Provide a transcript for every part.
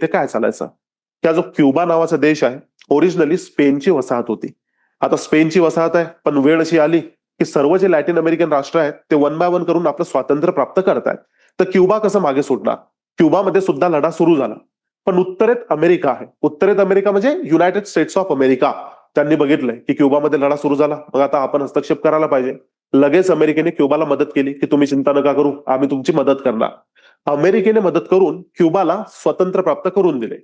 ते काय चालायचं? त्या जो क्युबा नावाचा देश आहे, ओरिजिनली स्पेनची वसाहत होती. आता स्पेनची वसाहत आहे, पण वेळ अशी आली की सर्व जे लॅटिन अमेरिकन राष्ट्र आहेत ते वन बाय वन करून आपलं स्वातंत्र्य प्राप्त करतायत. तर क्युबा कसं मागे सुटणार? क्युबामध्ये सुद्धा लढा सुरू झाला. पण उत्तरेत अमेरिका आहे. उत्तरेत अमेरिका म्हणजे युनायटेड स्टेट्स ऑफ अमेरिका. त्यांनी बघितलंय की क्युबामध्ये लढा सुरू झाला, मग आता आपण हस्तक्षेप करायला पाहिजे. लगेच अमेरिकेने क्युबाला मदत केली की तुम्ही चिंता नका करू, आम्ही तुमची मदत करणार. अमेरिकेने मदत करून क्युबाला स्वतंत्र प्राप्त करून दिले.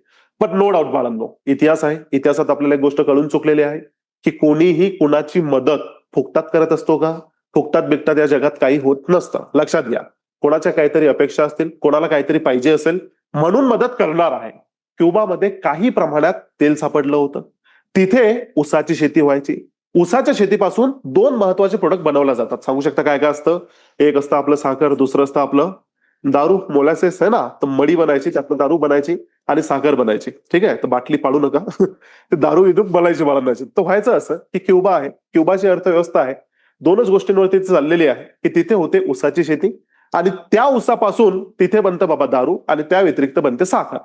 पण नो डाऊट बाळांनो, इतिहास आहे, इतिहासात आपल्याला एक गोष्ट कळून चुकलेली आहे की कोणीही कुणाची मदत फुकटात करत असतो का? फुकटात बिकटात या जगात काही होत नसतं. लक्षात घ्या. कोणाच्या काहीतरी अपेक्षा असतील, कोणाला काहीतरी पाहिजे असेल म्हणून मदत करणार आहे. क्युबामध्ये काही प्रमाणात तेल सापडलं होतं. तिथे ऊसाची शेती व्हायची. ऊसाच्या शेतीपासून दोन महत्वाचे प्रोडक्ट बनवले जातात. सांगू शकता काय काय असतं? एक असतं आपलं साखर, दुसरं असतं आपलं दारू, मोलॅसेस आहे ना. तर मडी बनायची, त्यातनं दारू बनायची आणि साखर बनायची. ठीक आहे, तर बाटली पाडू नका. ते दारू इथून बनायची मला नाही. तर व्हायचं असं की क्युबा आहे, क्युबाची अर्थव्यवस्था आहे, दोनच गोष्टींवरती चाललेली आहे की तिथे होते ऊसाची शेती आणि त्या ऊसापासून तिथे बनतं बाबा दारू आणि त्या व्यतिरिक्त बनते साखर.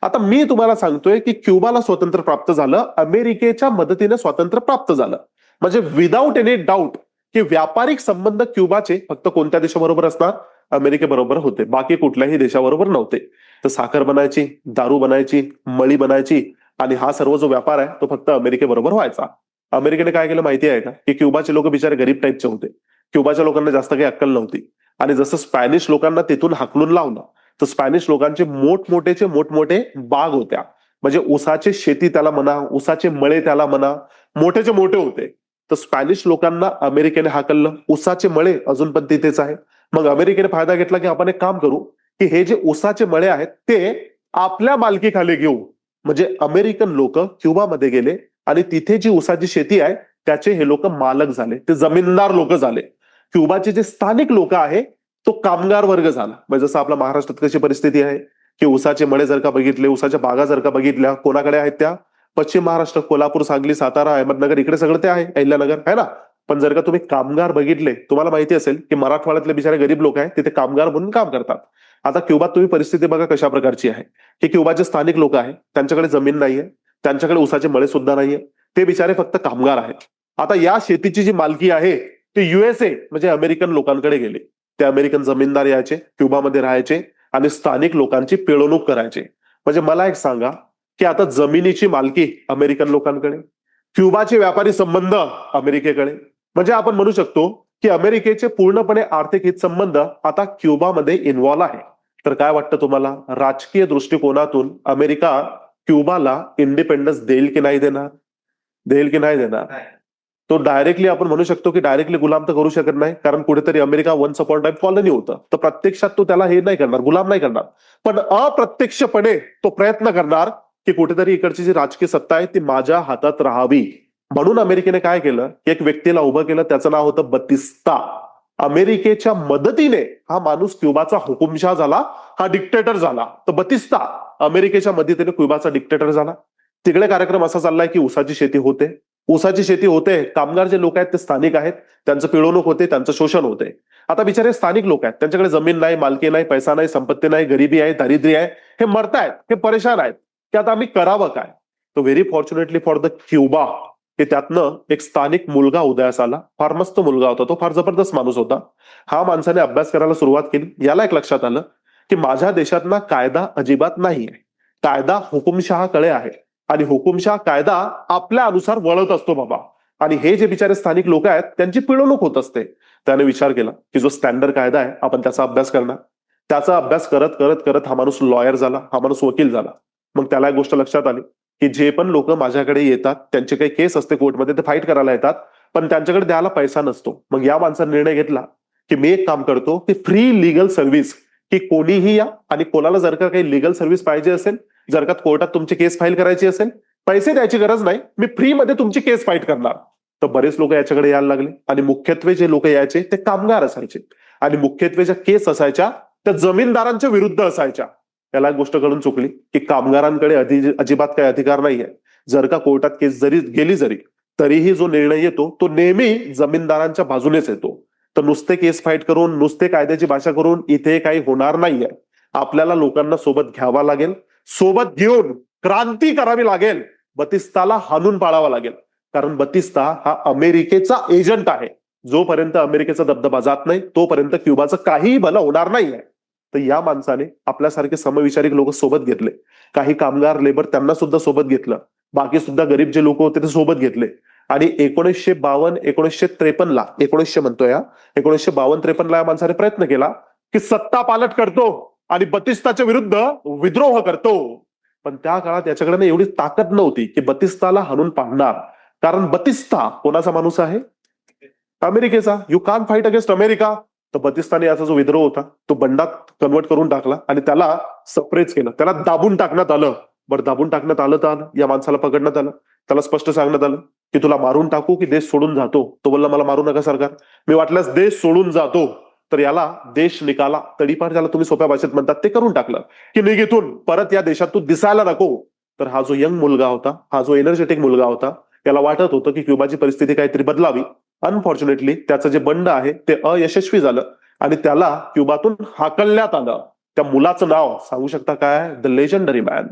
आता मी तुम्हाला सांगतोय की क्युबाला स्वातंत्र्य प्राप्त झालं, अमेरिकेच्या मदतीने स्वातंत्र्य प्राप्त झालं. म्हणजे विदाऊट एनी डाऊट की व्यापारिक संबंध क्युबाचे फक्त कोणत्या देशाबरोबर असणार? अमेरिकेबरोबर होते, बाकी कुठल्याही देशाबरोबर नव्हते. तर साखर बनायची, दारू बनायची, मळी बनायची आणि हा सर्व जो व्यापार आहे तो फक्त अमेरिकेबरोबर व्हायचा. अमेरिकेने काय केलं माहिती आहे का? की क्युबाचे लोक बिचारे गरीब टाईपचे होते. क्युबाच्या लोकांना जास्त काही अक्कल नव्हती आणि जसं स्पॅनिश लोकांना तिथून हाकलून लावलं, तर स्पॅनिश लोकांचे मोठमोठे बाग होत्या. म्हणजे ऊसाची शेती त्याला म्हणा, ऊसाचे मळे त्याला म्हणा, मोठेचे मोठे होते. तर स्पॅनिश लोकांना अमेरिकेने हाकललं, ऊसाचे मळे अजून पण तिथेच आहे. मग अमेरिकेने फायदा घेतला की आपण एक काम करू की हे जे ऊसाचे मळे आहेत ते आपल्या मालकीखाली घेऊ. म्हणजे अमेरिकन लोक क्युबामध्ये गेले आणि तिथे जी ऊसाची शेती आहे त्याचे हे लोक मालक झाले, ते जमीनदार लोक झाले. क्युबाचे जे स्थानिक लोक आहे तो कामगार वर्ग झाला. म्हणजे जसं आपल्या महाराष्ट्रात कशी परिस्थिती आहे की ऊसाचे मळे जर का बघितले, ऊसाच्या बागा जर का बघितल्या, कोणाकडे आहेत त्या? पश्चिम महाराष्ट्र, कोल्हापूर, सांगली, सातारा, अहमदनगर, इकडे सगळं ते आहे, अहिल्यानगर आहे ना. पण जर का तुम्ही कामगार बघितले, तुम्हाला माहिती असेल की मराठवाड्यातले बिचारे गरीब लोक आहेत तिथे कामगार म्हणून काम करतात. आता क्युबात तुम्ही परिस्थिती बघा कशा प्रकारची आहे की क्युबाचे स्थानिक लोक आहेत, त्यांच्याकडे जमीन नाहीये, त्यांच्याकडे ऊसाचे मळे सुद्धा नाहीये, ते बिचारे फक्त कामगार आहेत. आता या शेतीची जी मालकी आहे ती युएसए म्हणजे अमेरिकन लोकांकडे गेली. ते अमेरिकन जमीनदार यायचे, क्युबामध्ये राहायचे आणि स्थानिक लोकांची पिळवणूक करायचे. म्हणजे मला एक सांगा की आता जमिनीची मालकी अमेरिकन लोकांकडे, क्युबाचे व्यापारी संबंध अमेरिकेकडे. म्हणजे आपण म्हणू शकतो की अमेरिकेचे पूर्णपणे आर्थिक हितसंबंध आता क्युबामध्ये इन्व्हॉल्व आहे. तर काय वाटतं तुम्हाला, राजकीय दृष्टिकोनातून अमेरिका क्युबाला इंडिपेंडन्स देईल की नाही देणार? देईल की नाही देणार? तो डायरेक्टली आपण म्हणू शकतो की डायरेक्टली गुलाम तर करू शकत नाही, कारण कुठेतरी America once upon time colony होतं. तर प्रत्यक्षात तो त्याला हे नाही करणार, गुलाम नाही करणार, पण अप्रत्यक्षपणे तो प्रयत्न करणार की कुठेतरी इकडची जी राजकीय सत्ता आहे ती माझ्या हातात राहावी. म्हणून अमेरिकेने काय केलं, एक व्यक्तीला उभं केलं, त्याचं नाव होतं बतिस्ता. अमेरिकेच्या मदतीने हा माणूस क्युबाचा हुकुमशाह झाला, हा डिक्टेटर झाला. तर बतिस्ता अमेरिकेच्या मदतीने क्युबाचा डिक्टेटर झाला. तिकडे कार्यक्रम असा चाललाय की ऊसाची शेती होते, ऊसाची शेती होते, कामगार जे लोक आहेत ते स्थानिक आहेत, त्यांचं पिळवणूक होते, त्यांचं शोषण होते. आता बिचारे स्थानिक लोक आहेत, त्यांच्याकडे जमीन नाही, मालकी नाही, पैसा नाही, संपत्ती नाही, गरिबी आहे, दारिद्र्य आहे, हे मरतायत, हे परेशान आहेत की आता आम्ही करावं काय? तो very fortunately for the Cuba की त्यातनं एक स्थानिक मुलगा उदयास आला. फार मस्त मुलगा होता तो, फार जबरदस्त माणूस होता. हा माणसाने अभ्यास करायला सुरुवात केली. याला एक लक्षात आलं की माझ्या देशात ना कायदा अजिबात नाहीये, कायदा हुकुमशहाकडे आहे आणि हुकुमशाह कायदा आपल्या अनुसार वळत असतो बाबा. आणि हे जे बिचारे स्थानिक लोक आहेत त्यांची पिळवणूक होत असते. त्याने विचार केला की जो स्टँडर्ड कायदा आहे आपण त्याचा अभ्यास करणार. त्याचा अभ्यास करत करत करत हा माणूस लॉयर झाला, हा माणूस वकील झाला. मग त्याला एक गोष्ट लक्षात आली की जे पण लोक माझ्याकडे येतात त्यांचे काही केस असते कोर्टमध्ये, ते फाईट करायला येतात, पण त्यांच्याकडे द्यायला पैसा नसतो. मग या माणसाने निर्णय घेतला की मी एक काम करतो की फ्री लिगल सर्व्हिस, की कोणीही या आणि कोणाला जर का काही लिगल सर्व्हिस पाहिजे असेल, जर का कोर्टात तुमची केस फाईल करायची असेल, पैसे द्यायची गरज नाही, मी फ्री मध्ये तुमची केस फाईट करणार. तर बरेच लोक याच्याकडे यायला लागले आणि मुख्यत्वे जे लोक यायचे ते कामगार असायचे आणि मुख्यत्वे ज्या केस असायच्या त्या जमीनदारांच्या विरुद्ध असायच्या. याला एक गोष्ट कळून चुकली की कामगारांकडे अजिबात काही अधिकार नाहीये. जर का कोर्टात केस जरी गेली तरीही जो निर्णय येतो तो नेहमी जमीनदारांच्या बाजूनेच येतो. तर नुसते केस फाईट करून, नुसते कायद्याची भाषा करून इथे काही होणार नाहीये. आपल्याला लोकांना सोबत घ्यावा लागेल, सोबत घेऊन क्रांती करावी लागेल, बतिस्ताला हाणून पाडावा लागेल. कारण बतिस्ता हा अमेरिकेचा एजंट आहे. जोपर्यंत अमेरिकेचा दबदबा जात नाही तोपर्यंत क्युबाचं काहीही भलं होणार नाहीये. तर या माणसाने आपल्यासारखे समविचारिक लोक सोबत घेतले, काही कामगार लेबर त्यांना सुद्धा सोबत घेतलं, बाकी सुद्धा गरीब जे लोक होते ते सोबत घेतले. आणि 1952 1953 1900 म्हणतोय, 1952-53 या माणसाने प्रयत्न केला की सत्ता पालट करतो आणि बतिस्ताच्या विरुद्ध विद्रोह करतो. पण त्या काळात याच्याकडे एवढी ताकद नव्हती की बतिस्ताला हाणून पाडणार. कारण बतिस्ता कोणाचा माणूस आहे? अमेरिकेचा. यू कान फाईट अगेन्स्ट अमेरिका. तर बतिस्ताने याचा जो विद्रोह होता तो बंडात कन्वर्ट करून टाकला आणि त्याला सप्रेस केलं, त्याला दाबून टाकण्यात आलं. बरं, दाबून टाकण्यात आलं तर आलं, या माणसाला पकडण्यात आलं, त्याला स्पष्ट सांगण्यात आलं की तुला मारून टाकू की देश सोडून जातो. तो बोलला मला मारू नका सरकार, मी वाटल्यास देश सोडून जातो. तर याला देश निकाला तडीपार ज्याला तुम्ही सोप्या भाषेत म्हणतात ते करून टाकलं की निघेतून परत या देशात तू दिसायला नको. तर हा जो यंग मुलगा होता, हा जो एनर्जेटिक मुलगा होता, त्याला वाटत होतं की क्युबाची परिस्थिती काहीतरी बदलावी. अनफॉर्च्युनेटली त्याचं जे बंड आहे ते अयशस्वी झालं आणि त्याला क्युबातून हाकलण्यात आलं. त्या मुलाचं नाव सांगू शकता काय? The legendary man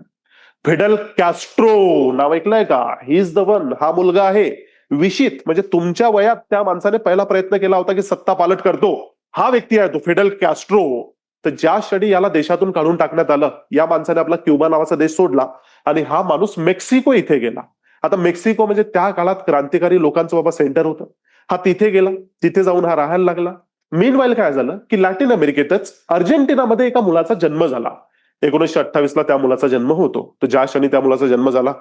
Fidel Castro. नाव ऐकलंय का? He is the one. हा मुलगा आहे विशित, म्हणजे तुमच्या वयात त्या माणसाने पहिला प्रयत्न केला होता की सत्ता पालट करतो, हा व्यक्ती आहे तो फिडेल कॅस्ट्रो. तर ज्या क्षणी याला देशातून काढून टाकण्यात आलं, या माणसाने आपला क्युबा नावाचा देश सोडला आणि हा माणूस मेक्सिको इथे गेला. आता मेक्सिको म्हणजे त्या काळात क्रांतिकारी लोकांचं बाबा सेंटर होतं. हा तिथे गेला, तिथे जाऊन हा राहायला लागला. मीनवाईल काय झालं की लॅटिन अमेरिकेतच अर्जेंटिनामध्ये एका मुलाचा जन्म झाला. 1928ला त्या मुलाचा जन्म होतो. तर ज्या क्षणी त्या मुलाचा जन्म झाला,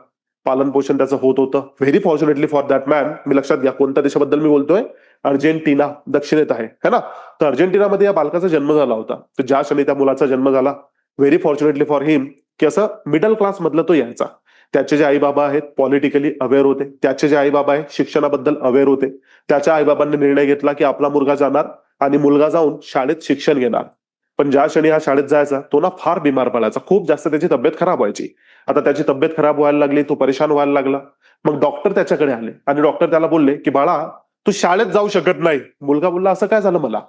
पालन पोषण त्याचं होत होतं. Very fortunately for that man. मी लक्षात घ्या कोणत्या देशाबद्दल मी बोलतोय. अर्जेंटिना दक्षिणेत आहे है ना. तर अर्जेंटिनामध्ये या बालकाचा जन्म झाला होता. तर ज्या क्षणी त्या मुलाचा जन्म झाला, व्हेरी फॉर्च्युनेटली फॉर हिम, की असं मिडल क्लास मधलं तो यायचा. त्याचे जे आई बाबा आहेत पॉलिटिकली अवेअर होते, त्याचे जे आई बाबा आहेत शिक्षणाबद्दल अवेअर होते. त्याच्या आई बाबांनी निर्णय घेतला की आपला मुलगा जाणार आणि मुलगा जाऊन शाळेत शिक्षण घेणार. पण ज्या क्षणी हा शाळेत जायचा तो ना फार बिमार पडायचा, खूप जास्त त्याची तब्येत खराब व्हायची. आता त्याची तब्येत खराब व्हायला लागली, तो परेशान व्हायला लागला. मग डॉक्टर त्याच्याकडे आले आणि डॉक्टर त्याला बोलले की बाळा तू शाळेत जाऊ शकत नाही. मुलगा बोलला असं काय झालं मला?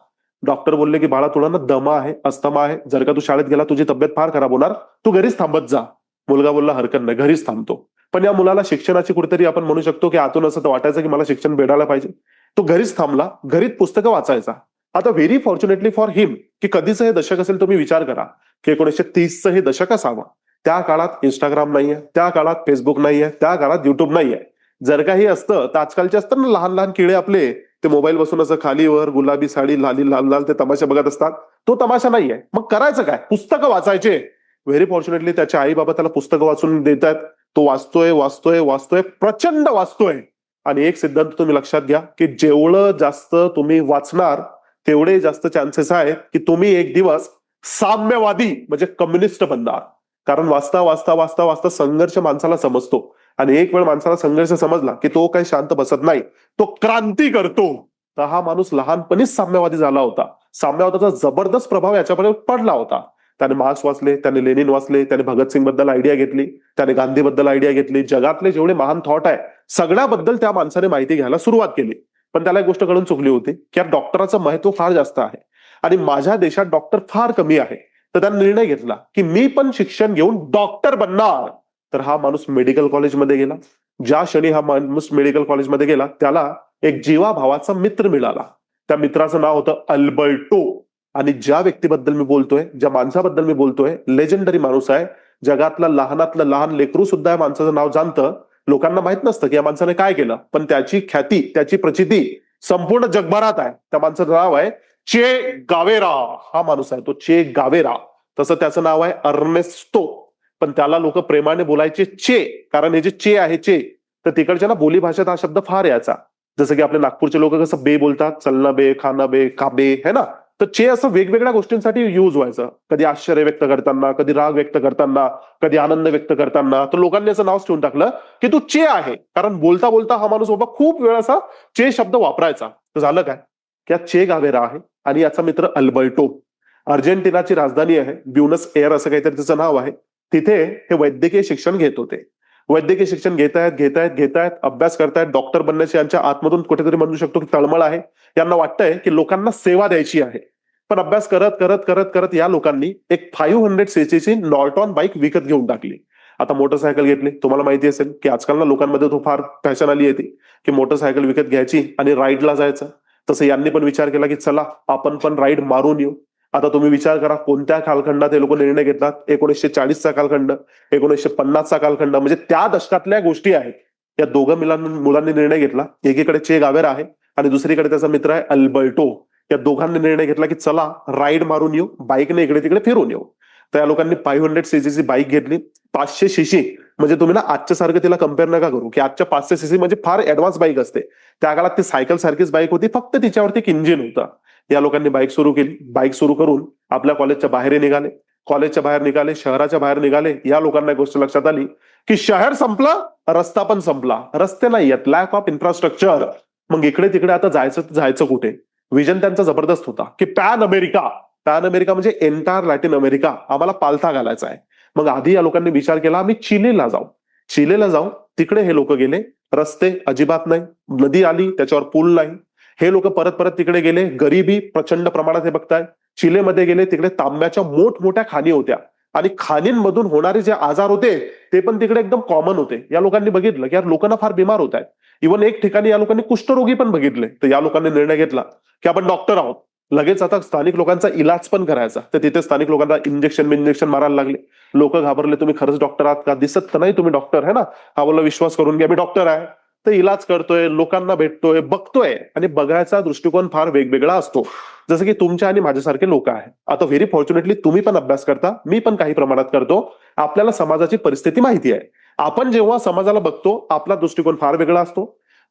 डॉक्टर बोलले की बाळा तुला ना दमा आहे, अस्थमा आहे, जर का तू शाळेत गेला तुझी तब्येत फार खराब होणार, तू घरीच थांबत जा. मुलगा बोलला हरकत नाही, घरीच थांबतो. पण या मुलाला शिक्षणाची कुठेतरी आपण म्हणू शकतो की आतून असं वाटायचं की मला शिक्षण भेटायला पाहिजे. तो घरीच थांबला, घरीत पुस्तकं वाचायचा. आता व्हेरी फॉर्च्युनेटली फॉर हिम, की कधीच हे दशक असेल तुम्ही विचार करा की 1930चं हे दशक असावं. त्या काळात इंस्टाग्राम नाहीये, त्या काळात फेसबुक नाहीये, त्या काळात युट्यूब नाहीये. जर काही असतं तर आजकालचे असतात ना लहान लहान किडे आपले, ते मोबाईल बसून असं खालीवर गुलाबी साडी लाली लाल लाल ते तमाशा बघत असतात. तो तमाशा नाहीये. मग करायचं काय? पुस्तकं वाचायचे. व्हेरी फॉर्च्युनेटली त्याचे आई बाबा त्याला पुस्तकं वाचून देतात. तो वाचतोय वाचतोय वाचतोय, प्रचंड वाचतोय. आणि एक सिद्धांत तुम्ही लक्षात घ्या की जेवढं जास्त तुम्ही वाचणार तेवढे जास्त चान्सेस आहेत की तुम्ही एक दिवस साम्यवादी म्हणजे कम्युनिस्ट बनणार. कारण वाचता वाचता वाचता वाचता संघर्ष माणसाला समजतो आणि एक वेळ माणसाला संघर्ष समजला की तो काही शांत बसत नाही, तो क्रांती करतो. तर हा माणूस लहानपणीच साम्यवादी झाला होता. साम्यवादाचा जबरदस्त प्रभाव याच्यावर पडला होता. त्याने मार्क्स वाचले, त्याने लेनिन वाचले, त्याने भगतसिंग बद्दल आयडिया घेतली, त्याने गांधी बद्दल आयडिया घेतली. जगातले जेवढे महान थॉट आहे सगळ्याबद्दल त्या माणसाने माहिती घ्यायला सुरुवात केली. पण त्याला एक गोष्ट कळून चुकली होती की या डॉक्टराचं महत्व फार जास्त आहे आणि माझ्या देशात डॉक्टर फार कमी आहे. तर त्याने निर्णय घेतला की मी पण शिक्षण घेऊन डॉक्टर बनणार. तर हा माणूस मेडिकल कॉलेजमध्ये गेला. ज्या क्षणी हा माणूस मेडिकल कॉलेजमध्ये गेला त्याला एक जीवाभावाचा मित्र मिळाला. त्या मित्राचं नाव होतं अल्बर्टो. आणि ज्या व्यक्तीबद्दल मी बोलतोय, ज्या माणसाबद्दल मी बोलतोय, लेजंडरी माणूस आहे. जगातलं लहानातलं लहान लेकरू सुद्धा या माणसाचं नाव जाणतं. लोकांना माहित नसतं की या माणसाने काय केलं, पण त्याची ख्याती, त्याची प्रचिती संपूर्ण जगभरात आहे. त्या माणसाचं नाव आहे चे गावेरा. हा माणूस आहे तो चे गावेरा. तसं त्याचं नाव आहे अर्नेस्टो. पण त्याला लोक प्रेमाने बोलायचे चे, कारण हे जे चे आहे चे, तर तिकडच्या ना बोली भाषेत हा शब्द फार याचा. जसं की आपले नागपूरचे लोक कसं बे बोलतात, चलना बे, खाना बे, काबे, है ना. तर चे असं वेगवेगळ्या गोष्टींसाठी युज व्हायचं. कधी आश्चर्य व्यक्त करताना, कधी राग व्यक्त करताना, कधी आनंद व्यक्त करताना. तर लोकांनी असं नाव ठेवून टाकलं की तू चे आहे, कारण बोलता बोलता हा माणूस बाबा खूप वेळ असा चे शब्द वापरायचा. तर झालं काय की चे गावेरा आहे आणि याचा मित्र अल्बर्टो. अर्जेंटिनाची राजधानी आहे ब्युनस एअर असं काहीतरी त्याचं नाव आहे. तिथे हे वैद्यकीय शिक्षण घेत होते. वैद्यकीय शिक्षण घेतायत अभ्यास करतायत, डॉक्टर बनण्याची यांच्या आतमधून कुठेतरी म्हणू शकतो की तळमळ आहे. यांना वाटतंय की लोकांना सेवा द्यायची आहे. पण अभ्यास करत करत करत करत या लोकांनी एक 500cc नॉर्टॉन बाईक विकत घेऊन टाकली. आता मोटरसायकल घेतली. तुम्हाला माहिती असेल की आजकाल ना लोकांमध्ये तो फार फॅशन आली येते की मोटरसायकल विकत घ्यायची आणि राईडला जायचं. तसं यांनी पण विचार केला की चला आपण पण राईड मारून येऊ. आता तुम्ही विचार करा कोणत्या कालखंडात हे लोक निर्णय घेतला. 1940चा कालखंड, 1950चा कालखंड, म्हणजे त्या दशकातल्या गोष्टी आहेत. या दोघं मुलांनी निर्णय घेतला. एकीकडे चे गावेरा आहे आणि दुसरीकडे त्याचा मित्र आहे अल्बर्टो. या दोघांनी निर्णय घेतला की चला राईड मारून येऊ, बाईकने इकडे तिकडे फिरून येऊ. तर या लोकांनी 500cc बाईक घेतली. 500cc म्हणजे तुम्ही ना आजच्या सारखं तिला कम्पेअर नका करू की आजच्या 500cc म्हणजे फार ऍडव्हान्स बाईक असते. त्या काळात ती सायकल सारखीच बाईक होती, फक्त तिच्यावरती एक इंजिन होतं. या लोकांनी बाईक सुरू केली. बाईक सुरू करून आपल्या कॉलेजच्या बाहेर निघाले. कॉलेजच्या बाहेर निघाले, शहराच्या बाहेर निघाले. या लोकांना एक गोष्ट लक्षात आली की शहर संपलं, रस्ता पण संपला. रस्ते नाही आहेत, लॅक ऑफ इन्फ्रास्ट्रक्चर. मग इकडे तिकडे आता जायचं कुठे? विजन त्यांचा जबरदस्त होता की पॅन अमेरिका. पॅन अमेरिका म्हणजे एंटायर लॅटिन अमेरिका आम्हाला पालथा घालायचा आहे. मग आधी या लोकांनी विचार केला आम्ही चिलेला जाऊ. चिलेला जाऊ. तिकडे हे लोक गेले. रस्ते अजिबात नाही, नदी आली त्याच्यावर पूल नाही. हे लोक परत परत तिकडे गेले. गरिबी प्रचंड प्रमाणात हे बघताय. चिलेमध्ये गेले, तिकडे तांब्याच्या मोठमोठ्या खाणी होत्या आणि खाणींमधून होणारे जे आजार होते ते पण तिकडे एकदम कॉमन होते. या लोकांनी बघितलं की यार लोकांना फार बिमार होत आहेत. इव्हन एक ठिकाणी या लोकांनी कुष्ठरोगी पण बघितले. तर या लोकांनी निर्णय घेतला की आपण डॉक्टर आहोत, लगेच आता स्थानिक लोकांचा इलाज पण करायचा. तर तिथे स्थानिक लोकांना इंजेक्शन मारायला लागले. लोक घाबरले, तुम्ही खरंच डॉक्टर आहात का? दिसत तर नाही तुम्ही डॉक्टर आहे ना. हा बोलला विश्वास करून घ्या मी डॉक्टर आहे. तर इलाज करतोय, लोकांना भेटतोय, बघतोय. आणि बघायचा दृष्टिकोन फार वेगवेगळा असतो, जसं की तुमच्या आणि माझ्यासारखे लोक आहेत. आता व्हेरी फॉर्च्युनेटली तुम्ही पण अभ्यास करता, मी पण काही प्रमाणात करतो. आपल्याला समाजाची परिस्थिती माहिती आहे. आपण जेव्हा समाजाला बघतो आपला दृष्टिकोन फार वेगळा असतो,